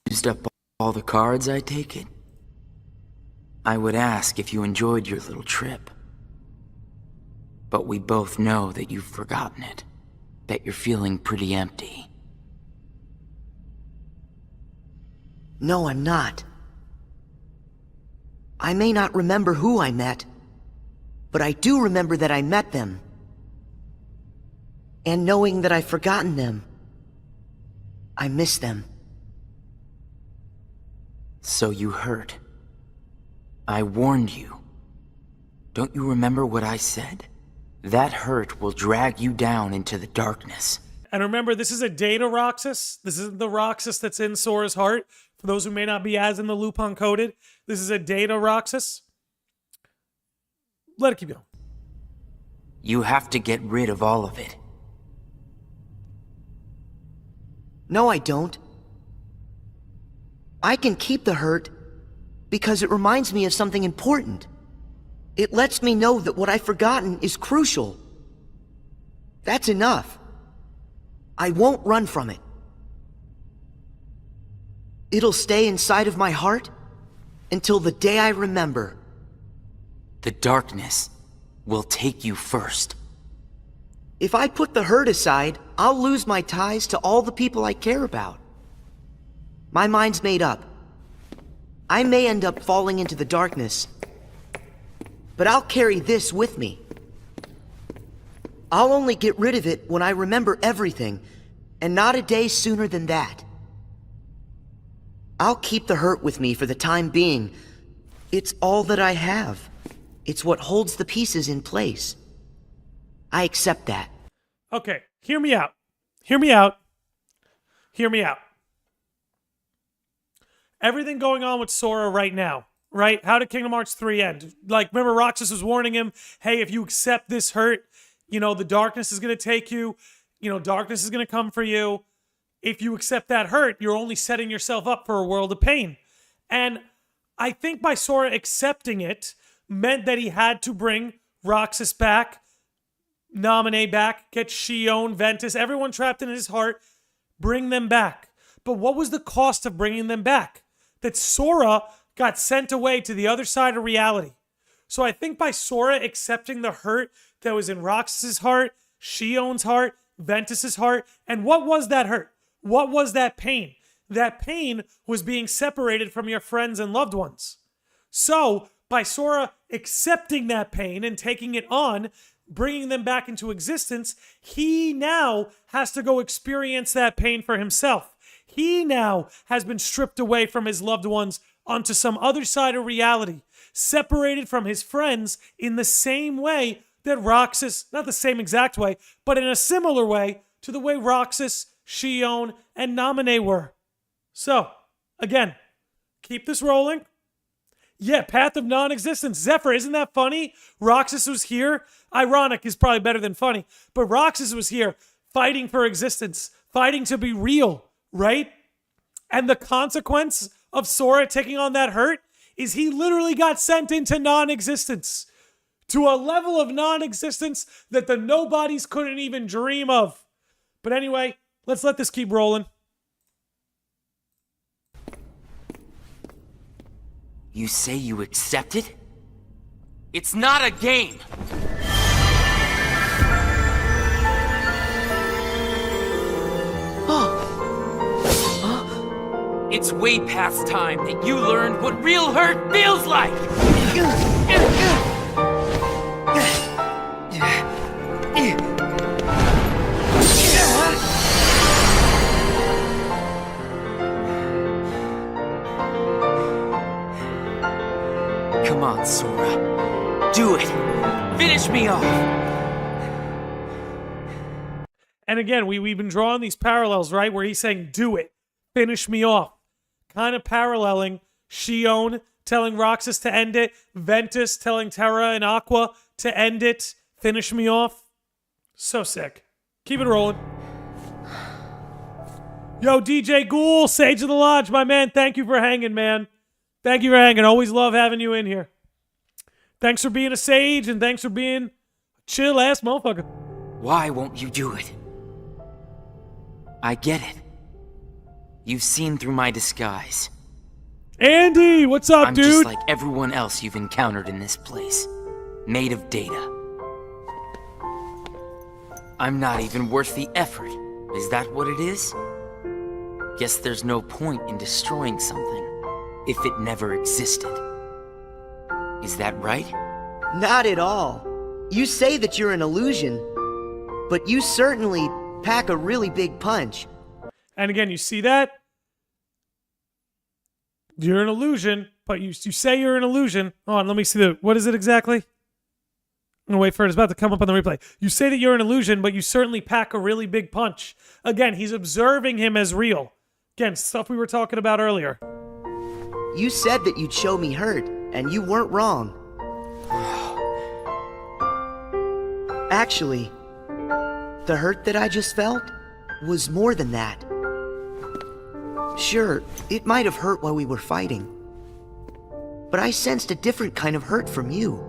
Used up all the cards, I take it? I would ask if you enjoyed your little trip. But we both know that you've forgotten it. That you're feeling pretty empty. No, I'm not. I may not remember who I met, but I do remember that I met them. And knowing that I've forgotten them, I miss them. So you hurt. I warned you. Don't you remember what I said? That hurt will drag you down into the darkness. And remember, this is a data Roxas. This isn't the Roxas that's in Sora's heart. For those who may not be as in the loop on Coded, this is a data Roxas. Let it keep going. You have to get rid of all of it. No, I don't. I can keep the hurt because it reminds me of something important. It lets me know that what I've forgotten is crucial. That's enough. I won't run from it. It'll stay inside of my heart until the day I remember. The darkness will take you first. If I put the hurt aside, I'll lose my ties to all the people I care about. My mind's made up. I may end up falling into the darkness, but I'll carry this with me. I'll only get rid of it when I remember everything, and not a day sooner than that. I'll keep the hurt with me for the time being. It's all that I have. It's what holds the pieces in place. I accept that. Okay, hear me out. Hear me out. Hear me out. Everything going on with Sora right now, right? How did Kingdom Hearts 3 end? Like, remember Roxas was warning him, hey, if you accept this hurt, you know, the darkness is going to take you. You know, darkness is going to come for you. If you accept that hurt, you're only setting yourself up for a world of pain. And I think by Sora accepting it meant that he had to bring Roxas back, Naminé back, get Xion, Ventus, everyone trapped in his heart, bring them back. But what was the cost of bringing them back? That Sora got sent away to the other side of reality. So I think by Sora accepting the hurt that was in Roxas's heart, Xion's heart, Ventus's heart, and what was that hurt? What was that pain? That pain was being separated from your friends and loved ones. So by Sora accepting that pain and taking it on, bringing them back into existence, he now has to go experience that pain for himself. He now has been stripped away from his loved ones onto some other side of reality, separated from his friends in the same way that Roxas, not the same exact way, but in a similar way to the way Roxas, Shion, and Naminé were. So, again, keep this rolling. Yeah, Path of Non-Existence. Zephyr, isn't that funny? Roxas was here. Ironic is probably better than funny. But Roxas was here fighting for existence, fighting to be real, right? And the consequence of Sora taking on that hurt is he literally got sent into non-existence. To a level of non-existence that the nobodies couldn't even dream of. But anyway, let's let this keep rolling. You say you accepted? It's not a game! It's way past time that you learned what real hurt feels like! Come on, Sora. Do it! Finish me off! And again, we've been drawing these parallels, right? Where he's saying, do it. Finish me off. Kind of paralleling Shion telling Roxas to end it, Ventus telling Terra and Aqua to end it, finish me off. So sick. Keep it rolling. Yo, DJ Ghoul, Sage of the Lodge, my man, thank you for hanging, man. Thank you for hanging. Always love having you in here. Thanks for being a sage, and thanks for being a chill-ass motherfucker. Why won't you do it? I get it. You've seen through my disguise. Andy, what's up, I'm dude? just like everyone else you've encountered in this place. Made of data. I'm not even worth the effort. Is that what it is? Guess there's no point in destroying something if it never existed. Is that right? Not at all. You say that you're an illusion, but you certainly pack a really big punch. And again, you see that? You're an illusion, but you say you're an illusion. Hold on, let me see what is it exactly? I'm gonna wait for it. It's about to come up on the replay. You say that you're an illusion, but you certainly pack a really big punch. Again, he's observing him as real. Again, stuff we were talking about earlier. You said that you'd show me hurt, and you weren't wrong. Actually, the hurt that I just felt was more than that. Sure, it might have hurt while we were fighting, but I sensed a different kind of hurt from you.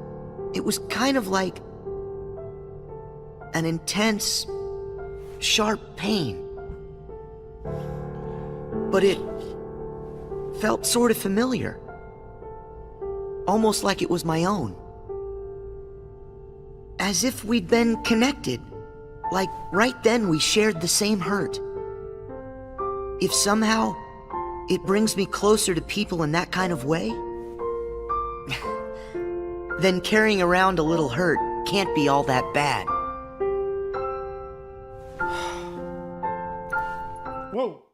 It was kind of like an intense, sharp pain. But it felt sort of familiar. Almost like it was my own. As if we'd been connected. Like right then we shared the same hurt. If somehow it brings me closer to people in that kind of way, then carrying around a little hurt can't be all that bad. Whoa.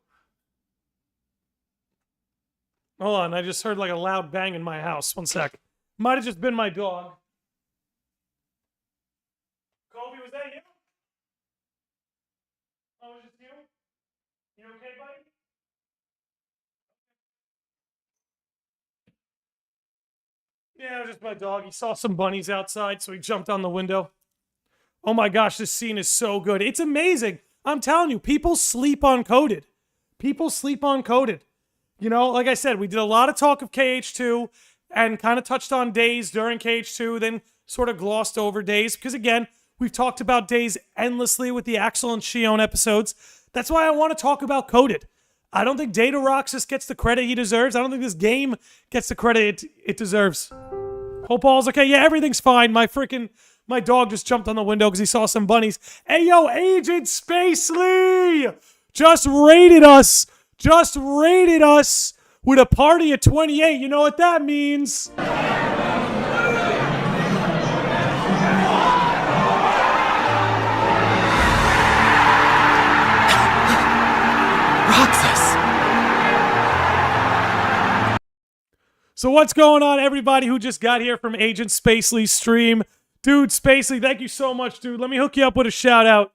Hold on, I just heard like a loud bang in my house. One sec. Might have just been my dog. Colby, was that you? Oh, was it just you? You okay, buddy? Yeah, it was just my dog. He saw some bunnies outside, so he jumped on the window. Oh my gosh, this scene is so good. It's amazing. I'm telling you, people sleep on Coded. People sleep on Coded. You know, like I said, we did a lot of talk of KH2 and kind of touched on Days during KH2, then sort of glossed over Days. Because again, we've talked about Days endlessly with the Axel and Shion episodes. That's why I want to talk about Coded. I don't think Data Roxas gets the credit he deserves. I don't think this game gets the credit it deserves. Hope all's okay. Yeah, everything's fine. My dog just jumped on the window because he saw some bunnies. Hey, yo, Agent Spacely just raided us. Just raided us with a party of 28. You know what that means? Roxas! So what's going on, everybody who just got here from Agent Spacely's stream? Dude, Spacely, thank you so much, dude. Let me hook you up with a shout-out.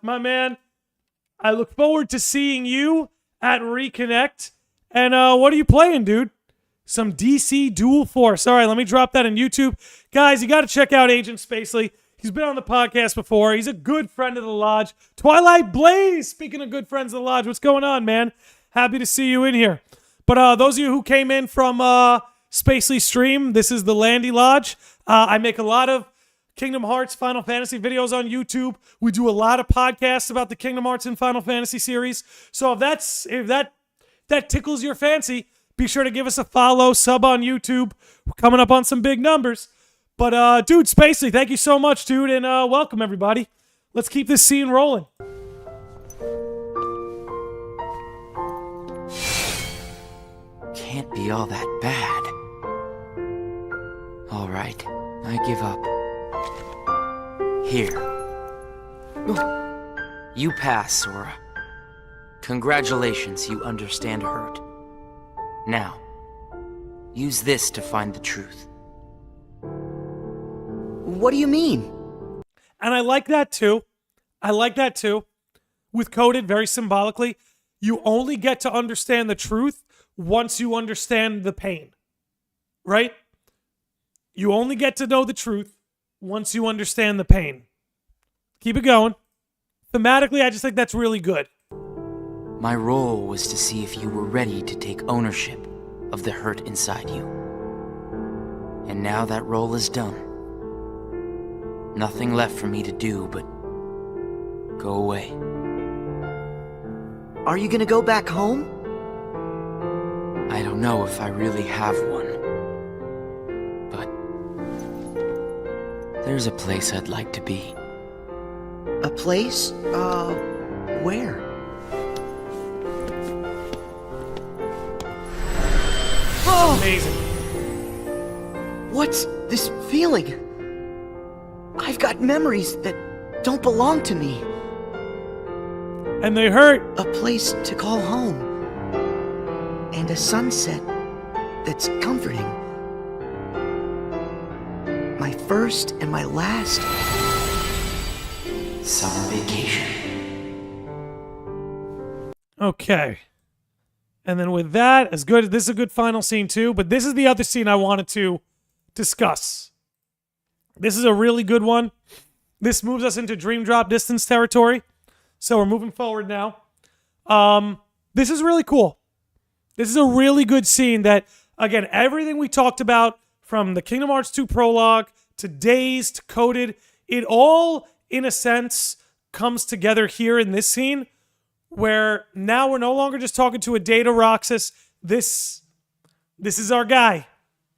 My man, I look forward to seeing you at Reconnect. And what are you playing, dude? Some DC Dual Force. All right, let me drop that on YouTube. Guys, you got to check out Agent Spacely. He's been on the podcast before. He's a good friend of the Lodge. Twilight Blaze, speaking of good friends of the Lodge, what's going on, man? Happy to see you in here. But those of you who came in from Spacely's stream, this is the Landy Lodge. I make a lot of Kingdom Hearts, Final Fantasy videos on YouTube. We do a lot of podcasts about the Kingdom Hearts and Final Fantasy series. So if that tickles your fancy, be sure to give us a follow, sub on YouTube. We're coming up on some big numbers. But, dude, Spacely, thank you so much, dude, and welcome, everybody. Let's keep this scene rolling. Can't be all that bad. All right, I give up. Here. You pass, Sora. Congratulations, you understand hurt. Now, use this to find the truth. What do you mean? And I like that too. With coded very symbolically, you only get to understand the truth once you understand the pain. Right? You only get to know the truth once you understand the pain. Keep it going. Thematically, I just think that's really good. My role was to see if you were ready to take ownership of the hurt inside you. And now that role is done. Nothing left for me to do but go away. Are you gonna go back home? I don't know if I really have one. But there's a place I'd like to be. A place? Where? Oh! Amazing. What's this feeling? I've got memories that don't belong to me. And they hurt. A place to call home. And a sunset that's comforting. My first and my last summer vacation. Okay. And then with that, this is a good final scene too, but this is the other scene I wanted to discuss. This is a really good one. This moves us into Dream Drop Distance territory. So we're moving forward now. This is really cool. This is a really good scene that, again, everything we talked about from the Kingdom Hearts 2 prologue to Dazed to Coded, it all, in a sense, comes together here in this scene where now we're no longer just talking to a Data Roxas. This is our guy.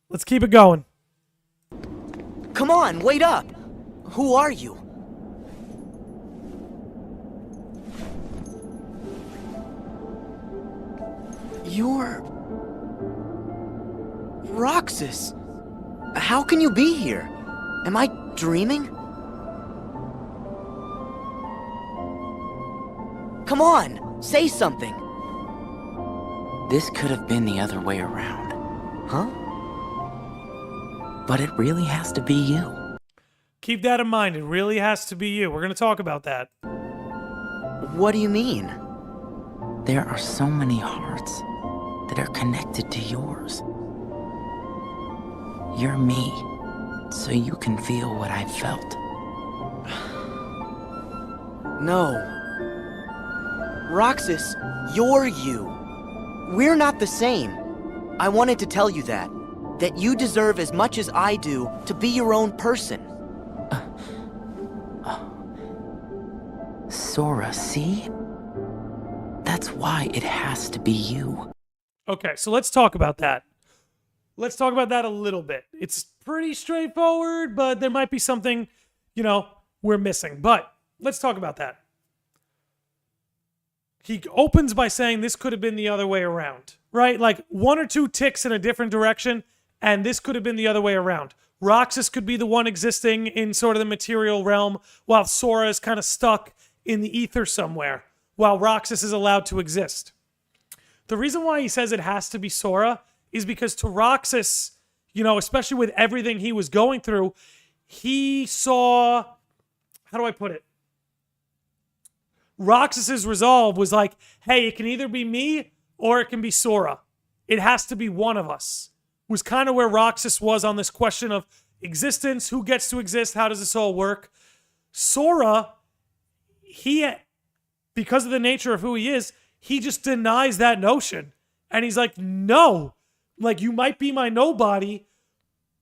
Let's keep it going. Come on, wait up! Who are you? You're... Roxas! How can you be here? Am I dreaming? Come on, say something! This could have been the other way around. Huh? But it really has to be you. Keep that in mind. It really has to be you. We're going to talk about that. What do you mean? There are so many hearts that are connected to yours. You're me, so you can feel what I felt. No. Roxas, you're you. We're not the same. I wanted to tell you that. That you deserve as much as I do to be your own person. Sora, see? That's why it has to be you. Okay, so let's talk about that. Let's talk about that a little bit. It's pretty straightforward, but there might be something, we're missing. But let's talk about that. He opens by saying this could have been the other way around, right? Like one or two ticks in a different direction, and this could have been the other way around. Roxas could be the one existing in sort of the material realm, while Sora is kind of stuck in the ether somewhere, while Roxas is allowed to exist. The reason why he says it has to be Sora is because to Roxas, you know, especially with everything he was going through, he saw, how do I put it? Roxas's resolve was like, hey, it can either be me or it can be Sora. It has to be one of us. Was kind of where Roxas was on this question of existence, who gets to exist, how does this all work? Sora, because of the nature of who he is, he just denies that notion. And he's like, no, like you might be my nobody,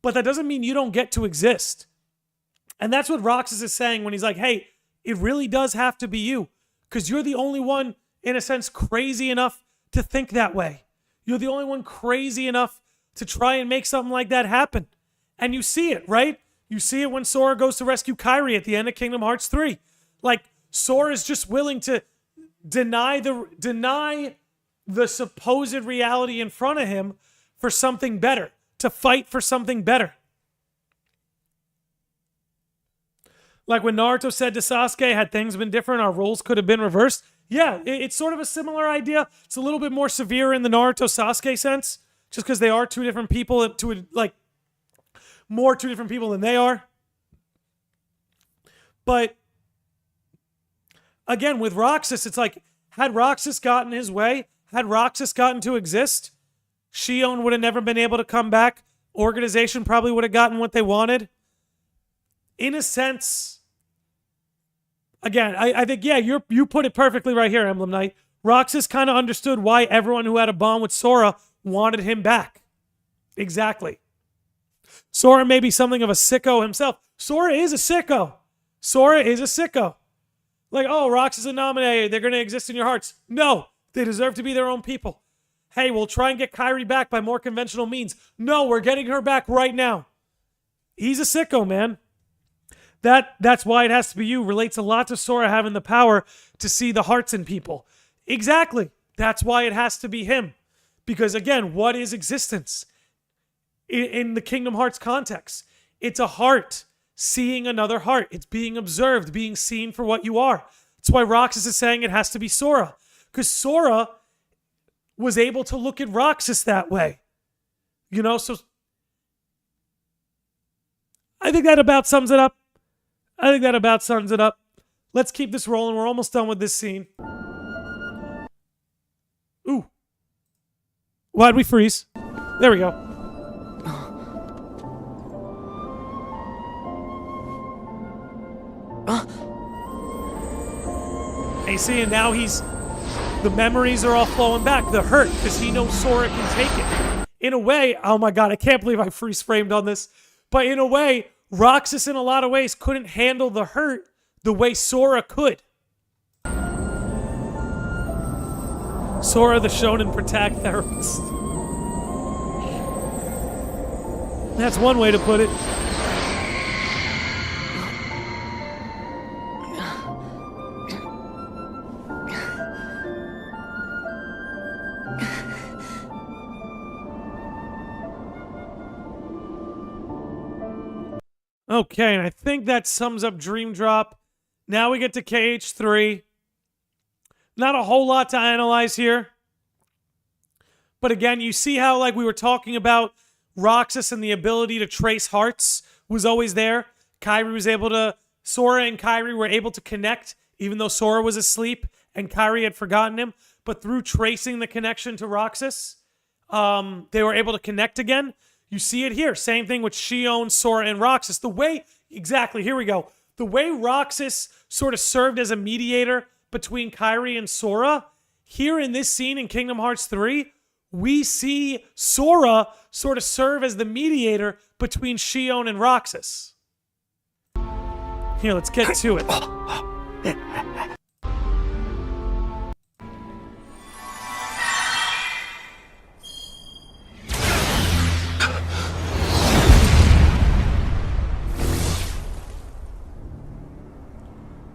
but that doesn't mean you don't get to exist. And that's what Roxas is saying when he's like, hey, it really does have to be you. Because you're the only one, in a sense, crazy enough to think that way. You're the only one crazy enough to try and make something like that happen. And you see it, right? You see it when Sora goes to rescue Kairi at the end of Kingdom Hearts 3. Like, Sora is just willing to deny the supposed reality in front of him for something better, to fight for something better. Like when Naruto said to Sasuke, had things been different, our roles could have been reversed. Yeah, it's sort of a similar idea. It's a little bit more severe in the Naruto-Sasuke sense, just because they are two different people, two different people than they are. But again, with Roxas, it's like, had Roxas gotten his way, had Roxas gotten to exist, Shion would have never been able to come back. Organization probably would have gotten what they wanted. In a sense, again, I think, yeah, you put it perfectly right here, Emblem Knight. Roxas kind of understood why everyone who had a bond with Sora wanted him back. Exactly. Sora may be something of a sicko himself. Sora is a sicko. Sora is a sicko. Like, oh, Roxas is nominated. They're going to exist in your hearts. No, they deserve to be their own people. Hey, we'll try and get Kairi back by more conventional means. No, we're getting her back right now. He's a sicko, man. That's why it has to be you. Relates a lot to Sora having the power to see the hearts in people. Exactly. That's why it has to be him. Because again, what is existence? In the Kingdom Hearts context, it's a heart seeing another heart. It's being observed, being seen for what you are. That's why Roxas is saying it has to be Sora. Because Sora was able to look at Roxas that way. You know, so I think that about sums it up. Let's keep this rolling. We're almost done with this scene. Ooh. Why'd we freeze? There we go. And you see, and now the memories are all flowing back. The hurt, because he knows Sora can take it. In a way, oh my god, I can't believe I freeze framed on this. But in a way, Roxas, in a lot of ways, couldn't handle the hurt the way Sora could. Sora, the shonen protag therapist. That's one way to put it. Okay, and I think that sums up Dream Drop. Now we get to KH3. Not a whole lot to analyze here. But again, you see how, like we were talking about, Roxas and the ability to trace hearts was always there. Sora and Kairi were able to connect, even though Sora was asleep and Kairi had forgotten him. But through tracing the connection to Roxas, they were able to connect again. You see it here. Same thing with Shion, Sora, and Roxas. Here we go. The way Roxas sort of served as a mediator between Kairi and Sora, here in this scene in Kingdom Hearts 3, we see Sora sort of serve as the mediator between Shion and Roxas. Here, let's get to it.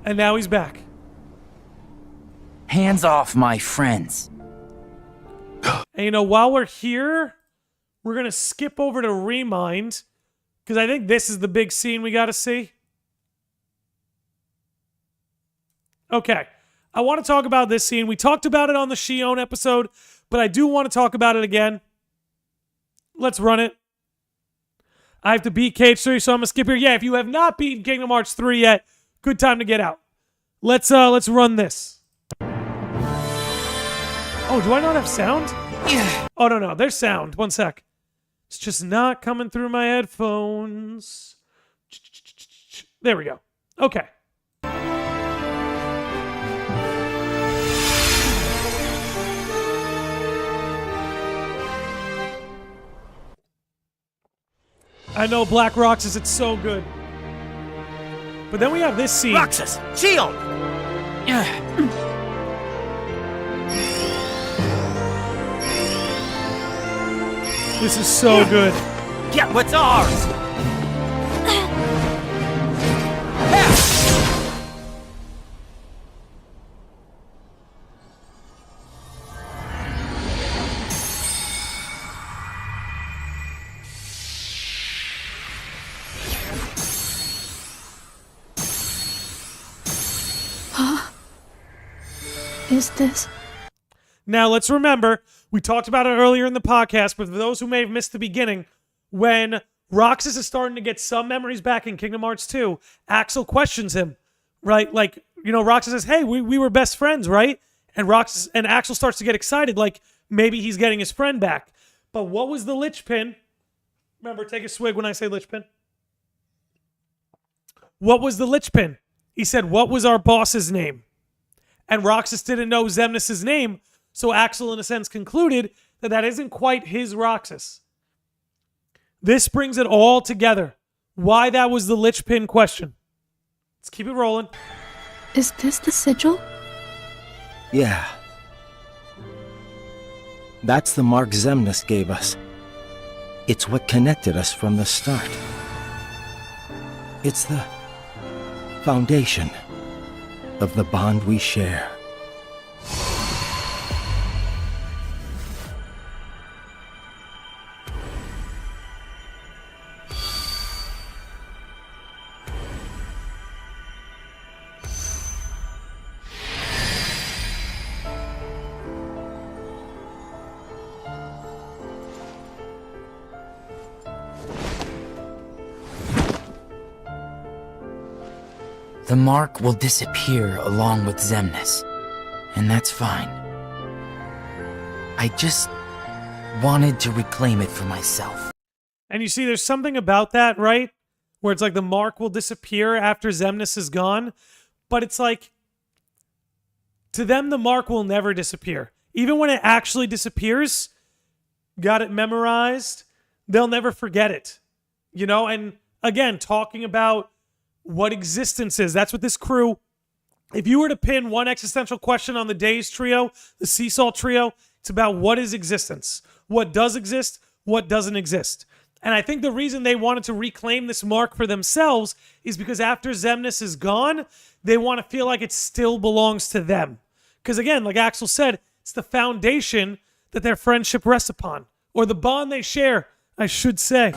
And now he's back. Hands off my friends. And you know, while we're here, we're going to skip over to Remind, because I think this is the big scene we got to see. Okay, I want to talk about this scene. We talked about it on the Shion episode, but I do want to talk about it again. Let's run it. I have to beat KH3, so I'm going to skip here. Yeah, if you have not beaten Kingdom Hearts 3 yet, good time to get out. Let's run this. Oh, do I not have sound? Yeah. Oh, no. There's sound. One sec. It's just not coming through my headphones. There we go. Okay. I know Black Roxas, it's so good. But then we have this scene. Roxas, shield! This is so good. Get what's ours! Is this? Now, let's remember, we talked about it earlier in the podcast, but for those who may have missed the beginning, when Roxas is starting to get some memories back in Kingdom Hearts 2, Axel questions him, right? Like, you know, Roxas says, hey, we were best friends, right? And Axel starts to get excited, like maybe he's getting his friend back. But what was the lich pin? Remember, take a swig when I say lich pin. What was the lich pin? He said, what was our boss's name? And Roxas didn't know Xemnas' name, so Axel, in a sense, concluded that that isn't quite his Roxas. This brings it all together. Why that was the lich pin question. Let's keep it rolling. Is this the sigil? Yeah. That's the mark Xemnas gave us. It's what connected us from the start. It's the foundation of the bond we share. The mark will disappear along with Xemnas, and that's fine. I just wanted to reclaim it for myself. And you see, there's something about that, right? Where it's like the mark will disappear after Xemnas is gone, but it's like, to them, the mark will never disappear. Even when it actually disappears, got it memorized, they'll never forget it. You know, and again, talking about what existence is. That's what this crew, if you were to pin one existential question on the Days trio, the Sea Salt trio, it's about what is existence? What does exist? What doesn't exist? And I think the reason they wanted to reclaim this mark for themselves is because after Xemnas is gone, they want to feel like it still belongs to them. Because again, like Axel said, it's the foundation that their friendship rests upon. Or the bond they share, I should say.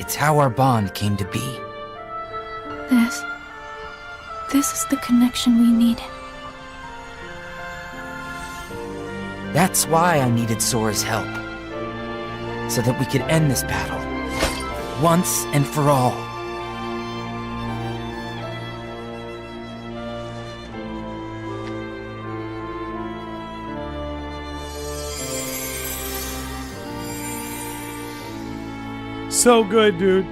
It's how our bond came to be. This is the connection we needed. That's why I needed Sora's help. So that we could end this battle. Once and for all. So good, dude.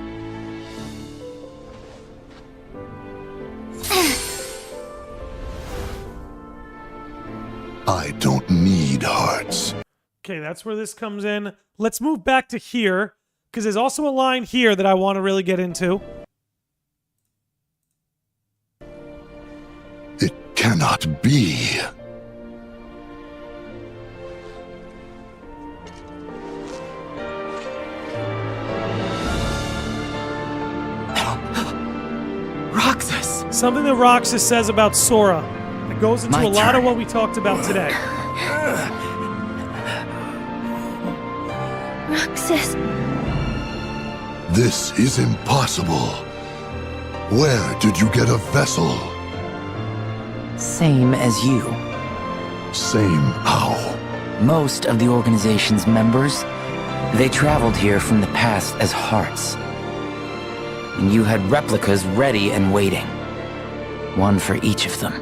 I don't need hearts. Okay, that's where this comes in. Let's move back to here, because there's also a line here that I want to really get into. It cannot be. Roxas! Something that Roxas says about Sora that goes into My a lot of turn. what we talked about today. Roxas! This is impossible. Where did you get a vessel? Same as you. Same how? Most of the organization's members They traveled here from the past as hearts. And you had replicas ready and waiting. One for each of them.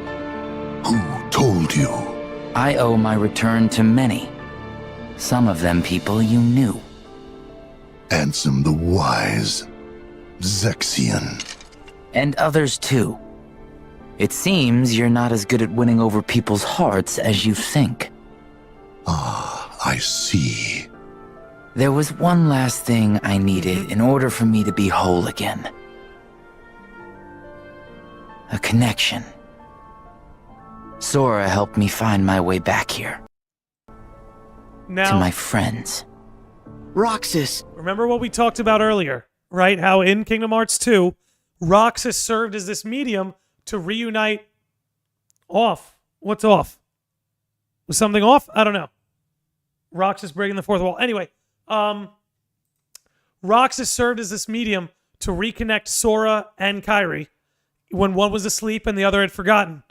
Who told you? I owe my return to many. Some of them people you knew. Ansem the Wise. Zexion. And others too. It seems you're not as good at winning over people's hearts as you think. Ah, I see. There was one last thing I needed in order for me to be whole again. A connection. Sora helped me find my way back here. Now, to my friends. Roxas! remember what we talked about earlier, right? How in Kingdom Hearts 2, Roxas served as this medium to reunite off. What's off? Was something off? I don't know. Roxas breaking the fourth wall. Anyway, Roxas served as this medium to reconnect Sora and Kairi when one was asleep and the other had forgotten.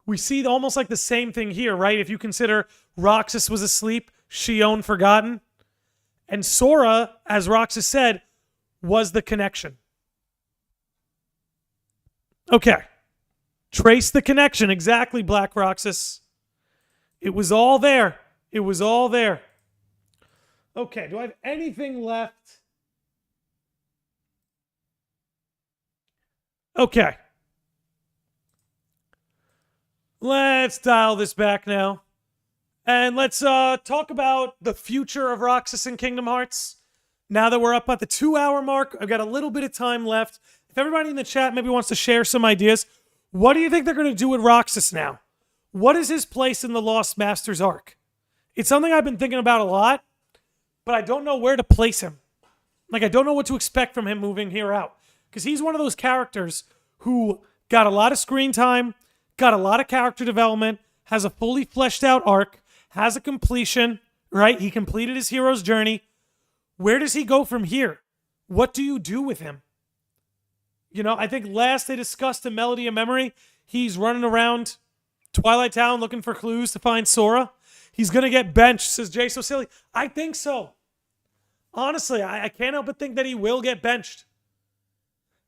We see almost like the same thing here, right? If you consider Roxas was asleep, Xion forgotten, and Sora, as Roxas said, was the connection. Okay. Trace the connection. Exactly, Black Roxas. It was all there. It was all there. Okay, do I have anything left? Okay. Let's dial this back now. And let's talk about the future of Roxas in Kingdom Hearts. Now that we're up at the 2-hour mark, I've got a little bit of time left. If everybody in the chat maybe wants to share some ideas, what do you think they're going to do with Roxas now? What is his place in the Lost Masters arc? It's something I've been thinking about a lot, but I don't know where to place him. Like, I don't know what to expect from him moving here out. Because he's one of those characters who got a lot of screen time, got a lot of character development, has a fully fleshed out arc, has a completion, right? He completed his hero's journey. Where does he go from here? What do you do with him? You know, I think last they discussed a Melody of Memory. He's running around Twilight Town looking for clues to find Sora. He's going to get benched, says Jay So Silly. I think so. Honestly, I can't help but think that he will get benched.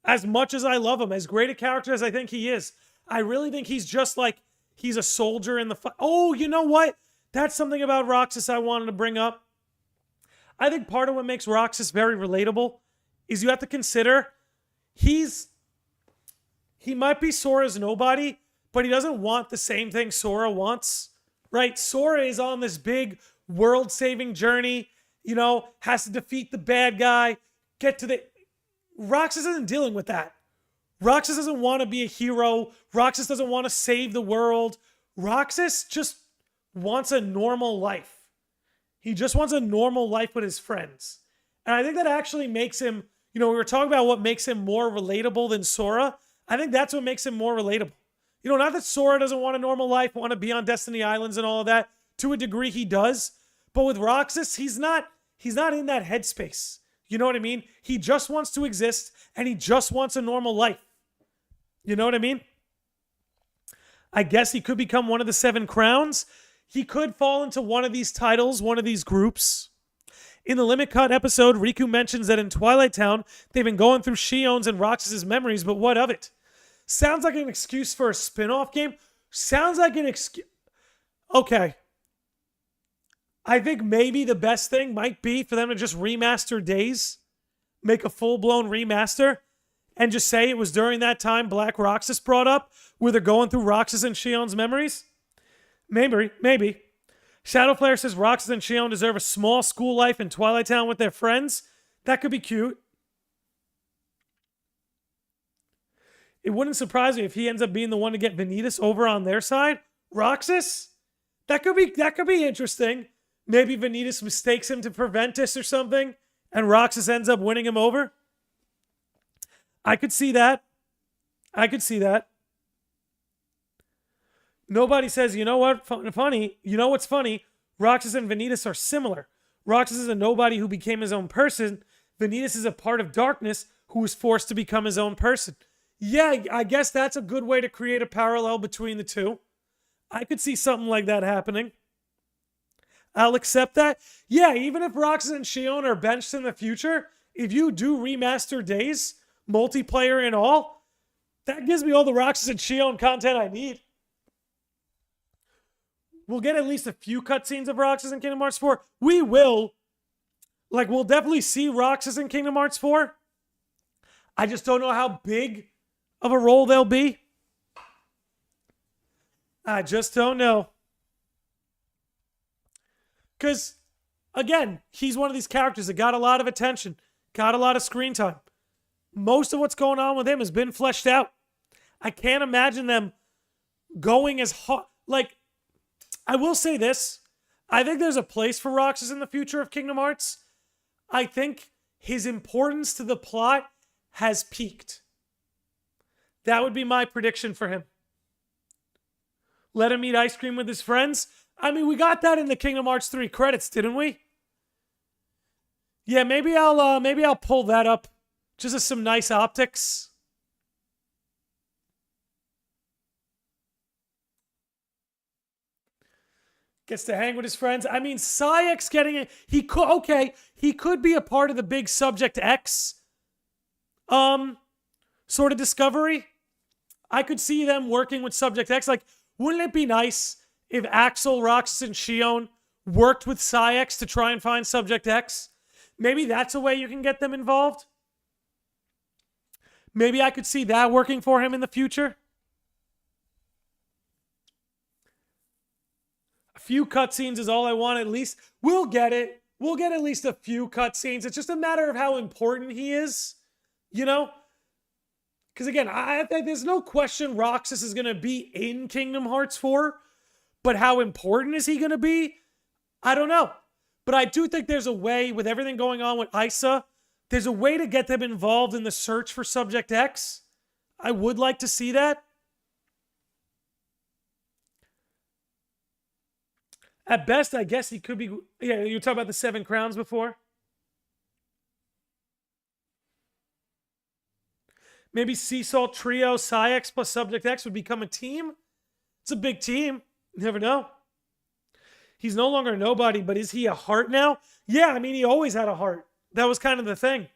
As much as I love him, as great a character as I think he is, I really think he's just like, he's a soldier in the fight. Oh, you know what? That's something about Roxas I wanted to bring up. I think part of what makes Roxas very relatable is you have to consider he might be Sora's nobody, but he doesn't want the same thing Sora wants, right? Sora is on this big world-saving journey, you know, has to defeat the bad guy, get to the... Roxas isn't dealing with that. Roxas doesn't want to be a hero. Roxas doesn't want to save the world. Roxas just wants a normal life. He just wants a normal life with his friends. And I think that actually makes him, you know, we were talking about what makes him more relatable than Sora. I think that's what makes him more relatable. You know, not that Sora doesn't want a normal life, want to be on Destiny Islands and all of that. To a degree, he does. But with Roxas, he's not in that headspace. You know what I mean? He just wants to exist, and he just wants a normal life. You know what I mean? I guess he could become one of the 7 crowns. He could fall into one of these titles, one of these groups. In the Limit Cut episode, Riku mentions that in Twilight Town, they've been going through Xion's and Roxas' memories, but what of it? Sounds like an excuse for a spin-off game. Sounds like an excuse... Okay. I think maybe the best thing might be for them to just remaster Days, make a full-blown remaster, and just say it was during that time Black Roxas brought up, where they're going through Roxas and Xion's memories. Maybe. Shadowflare says Roxas and Xion deserve a small school life in Twilight Town with their friends. That could be cute. It wouldn't surprise me if he ends up being the one to get Vanitas over on their side. Roxas? That could be interesting. Maybe Vanitas mistakes him to Preventus or something, and Roxas ends up winning him over. I could see that. Nobody says, you know what, funny? You know what's funny? Roxas and Vanitas are similar. Roxas is a nobody who became his own person. Vanitas is a part of darkness who was forced to become his own person. Yeah, I guess that's a good way to create a parallel between the two. I could see something like that happening. I'll accept that. Yeah, even if Roxas and Shion are benched in the future, if you do remaster Days, multiplayer and all, that gives me all the Roxas and Shion content I need. We'll get at least a few cutscenes of Roxas in Kingdom Hearts 4. We will. Like, we'll definitely see Roxas in Kingdom Hearts 4. I just don't know how big of a role they'll be. I just don't know. Because, again, he's one of these characters that got a lot of attention, got a lot of screen time. Most of what's going on with him has been fleshed out. I can't imagine them going as hard. Like, I will say this. I think there's a place for Roxas in the future of Kingdom Hearts. I think his importance to the plot has peaked. That would be my prediction for him. Let him eat ice cream with his friends. I mean, we got that in the Kingdom Hearts 3 credits, didn't we? Yeah, maybe I'll pull that up just as some nice optics. Gets to hang with his friends. I mean, Sayek's getting it. He could be a part of the big Subject X sort of discovery. I could see them working with Subject X. Like, wouldn't it be nice if Axel, Roxas, and Shion worked with Sayek to try and find Subject X? Maybe that's a way you can get them involved. Maybe I could see that working for him in the future. A few cutscenes is all I want, at least. We'll get it. We'll get at least a few cutscenes. It's just a matter of how important he is, you know? Because again, there's no question Roxas is going to be in Kingdom Hearts 4, but how important is he going to be? I don't know. But I do think there's a way, with everything going on with Isa, there's a way to get them involved in the search for Subject X. I would like to see that. At best, I guess he could be... Yeah, you were talking about the 7 crowns before. Maybe Sea Salt Trio, Sayek plus Subject X would become a team. It's a big team. You never know. He's no longer a nobody, but is he a heart now? Yeah, I mean, he always had a heart. That was kind of the thing.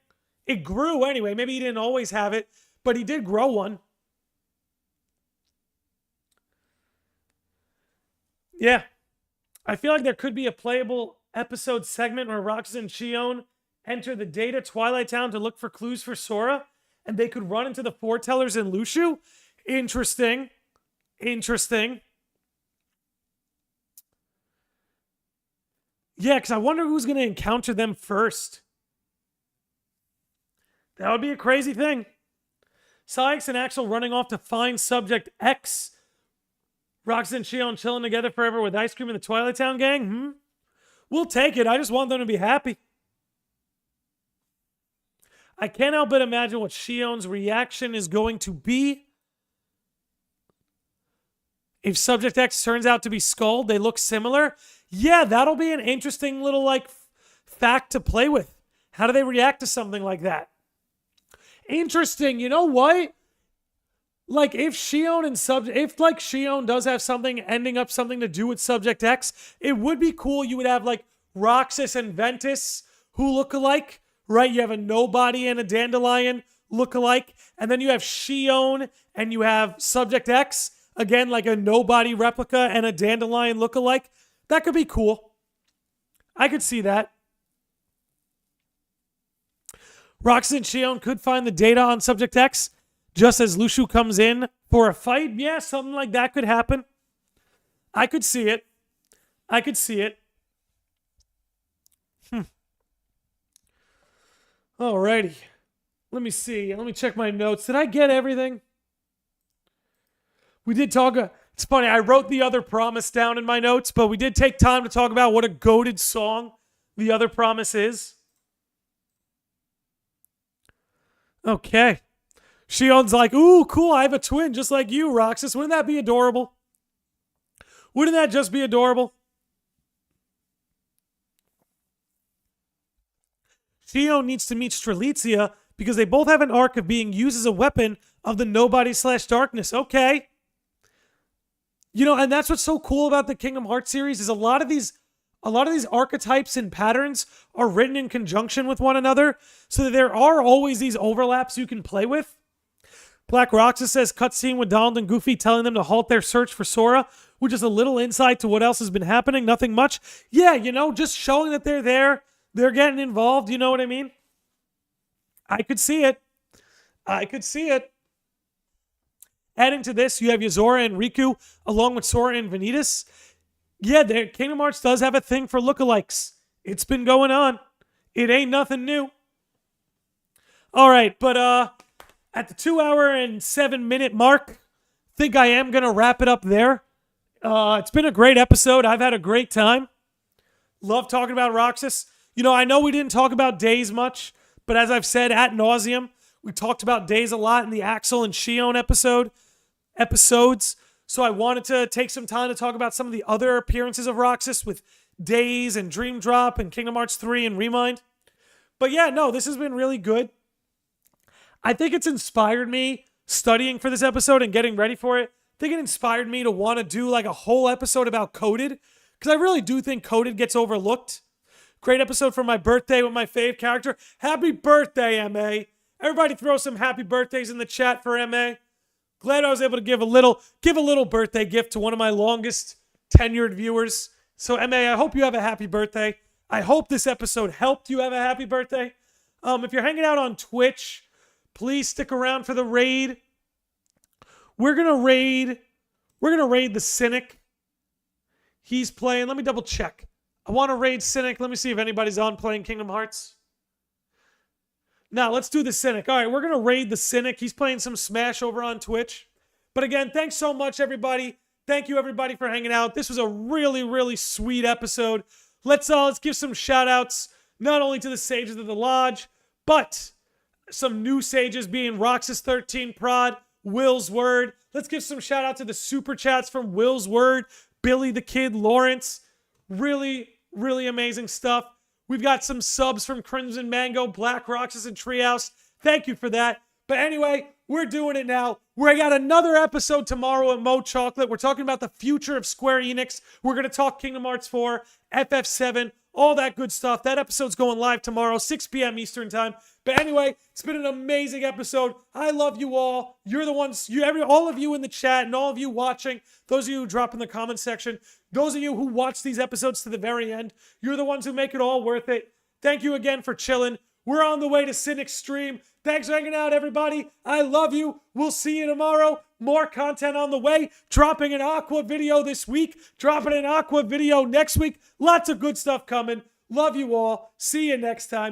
It grew anyway. Maybe he didn't always have it, but he did grow one. Yeah. I feel like there could be a playable episode segment where Roxas and Shion enter the Data Twilight Town to look for clues for Sora, and they could run into the foretellers in Lushu. Interesting. Interesting. Yeah, because I wonder who's going to encounter them first. That would be a crazy thing. Sayek and Axel running off to find Subject X. Roxas and Shion chilling together forever with ice cream in the Twilight Town gang? We'll take it. I just want them to be happy. I can't help but imagine what Shion's reaction is going to be. If Subject X turns out to be Skull, they look similar. Yeah, that'll be an interesting little, like, fact to play with. How do they react to something like that? Interesting. You know what? Like, if Shion does have something ending up something to do with Subject X, it would be cool. You would have, like, Roxas and Ventus who look alike, right? You have a Nobody and a Dandelion look alike. And then you have Shion and you have Subject X. Again, like a Nobody replica and a Dandelion look alike. That could be cool. I could see that. Roxas and Shion could find the data on Subject X just as Lushu comes in for a fight. Yeah, something like that could happen. I could see it. I could see it. Alrighty. Let me see. Let me check my notes. Did I get everything? We did talk... It's funny, I wrote The Other Promise down in my notes, but we did take time to talk about what a goated song The Other Promise is. Okay. Shion's like, ooh, cool, I have a twin just like you, Roxas. Wouldn't that be adorable? Wouldn't that just be adorable? Shion needs to meet Strelitzia because they both have an arc of being used as a weapon of the Nobody/Darkness. Okay. You know, and that's what's so cool about the Kingdom Hearts series is a lot of these a lot of these archetypes and patterns are written in conjunction with one another, so that there are always these overlaps you can play with. Black Roxas says, cutscene with Donald and Goofy telling them to halt their search for Sora, which is a little insight to what else has been happening, nothing much. Yeah, just showing that they're there, they're getting involved, you know what I mean? I could see it. Adding to this, you have Yozora and Riku, along with Sora and Vanitas. Yeah, Kingdom Hearts does have a thing for lookalikes. It's been going on. It ain't nothing new. All right, but at the 2 hour and 7 minute mark, I think I am going to wrap it up there. It's been a great episode. I've had a great time. Love talking about Roxas. I know we didn't talk about Days much, but as I've said ad nauseum, we talked about Days a lot in the Axel and Shion episodes. So I wanted to take some time to talk about some of the other appearances of Roxas with Days and Dream Drop and Kingdom Hearts 3 and Remind. But yeah, no, this has been really good. I think it's inspired me studying for this episode and getting ready for it. I think it inspired me to want to do like a whole episode about Coded, because I really do think Coded gets overlooked. Great episode for my birthday with my fave character. Happy birthday, M.A. Everybody throw some happy birthdays in the chat for M.A. Glad I was able to give a little birthday gift to one of my longest tenured viewers. So M.A., I hope you have a happy birthday. I hope this episode helped you have a happy birthday. If you're hanging out on Twitch, please stick around for the raid. We're gonna raid the Cynic. He's playing. Let me double check. I want to raid Cynic. Let me see if anybody's on playing Kingdom Hearts. Now, let's do the Cynic. All right, we're going to raid the Cynic. He's playing some Smash over on Twitch. But again, thanks so much, everybody. Thank you, everybody, for hanging out. This was a really, really sweet episode. Let's give some shout-outs, not only to the sages of the Lodge, but some new sages being Roxas 13 Prod, Will's Word. Let's give some shout-out to the Super Chats from Will's Word, Billy the Kid, Lawrence. Really, really amazing stuff. We've got some subs from Crimson Mango, Black Roxas, and Treehouse. Thank you for that. But anyway, we're doing it now. We got another episode tomorrow at Mo Chocolate. We're talking about the future of Square Enix. We're going to talk Kingdom Hearts 4, FF7, all that good stuff. That episode's going live tomorrow, 6 p.m. Eastern Time. But anyway, it's been an amazing episode. I love you all. You're the ones, all of you in the chat and all of you watching, those of you who drop in the comment section, those of you who watch these episodes to the very end, you're the ones who make it all worth it. Thank you again for chilling. We're on the way to Cynic's stream. Thanks for hanging out, everybody. I love you. We'll see you tomorrow. More content on the way. Dropping an Aqua video this week. Dropping an Aqua video next week. Lots of good stuff coming. Love you all. See you next time.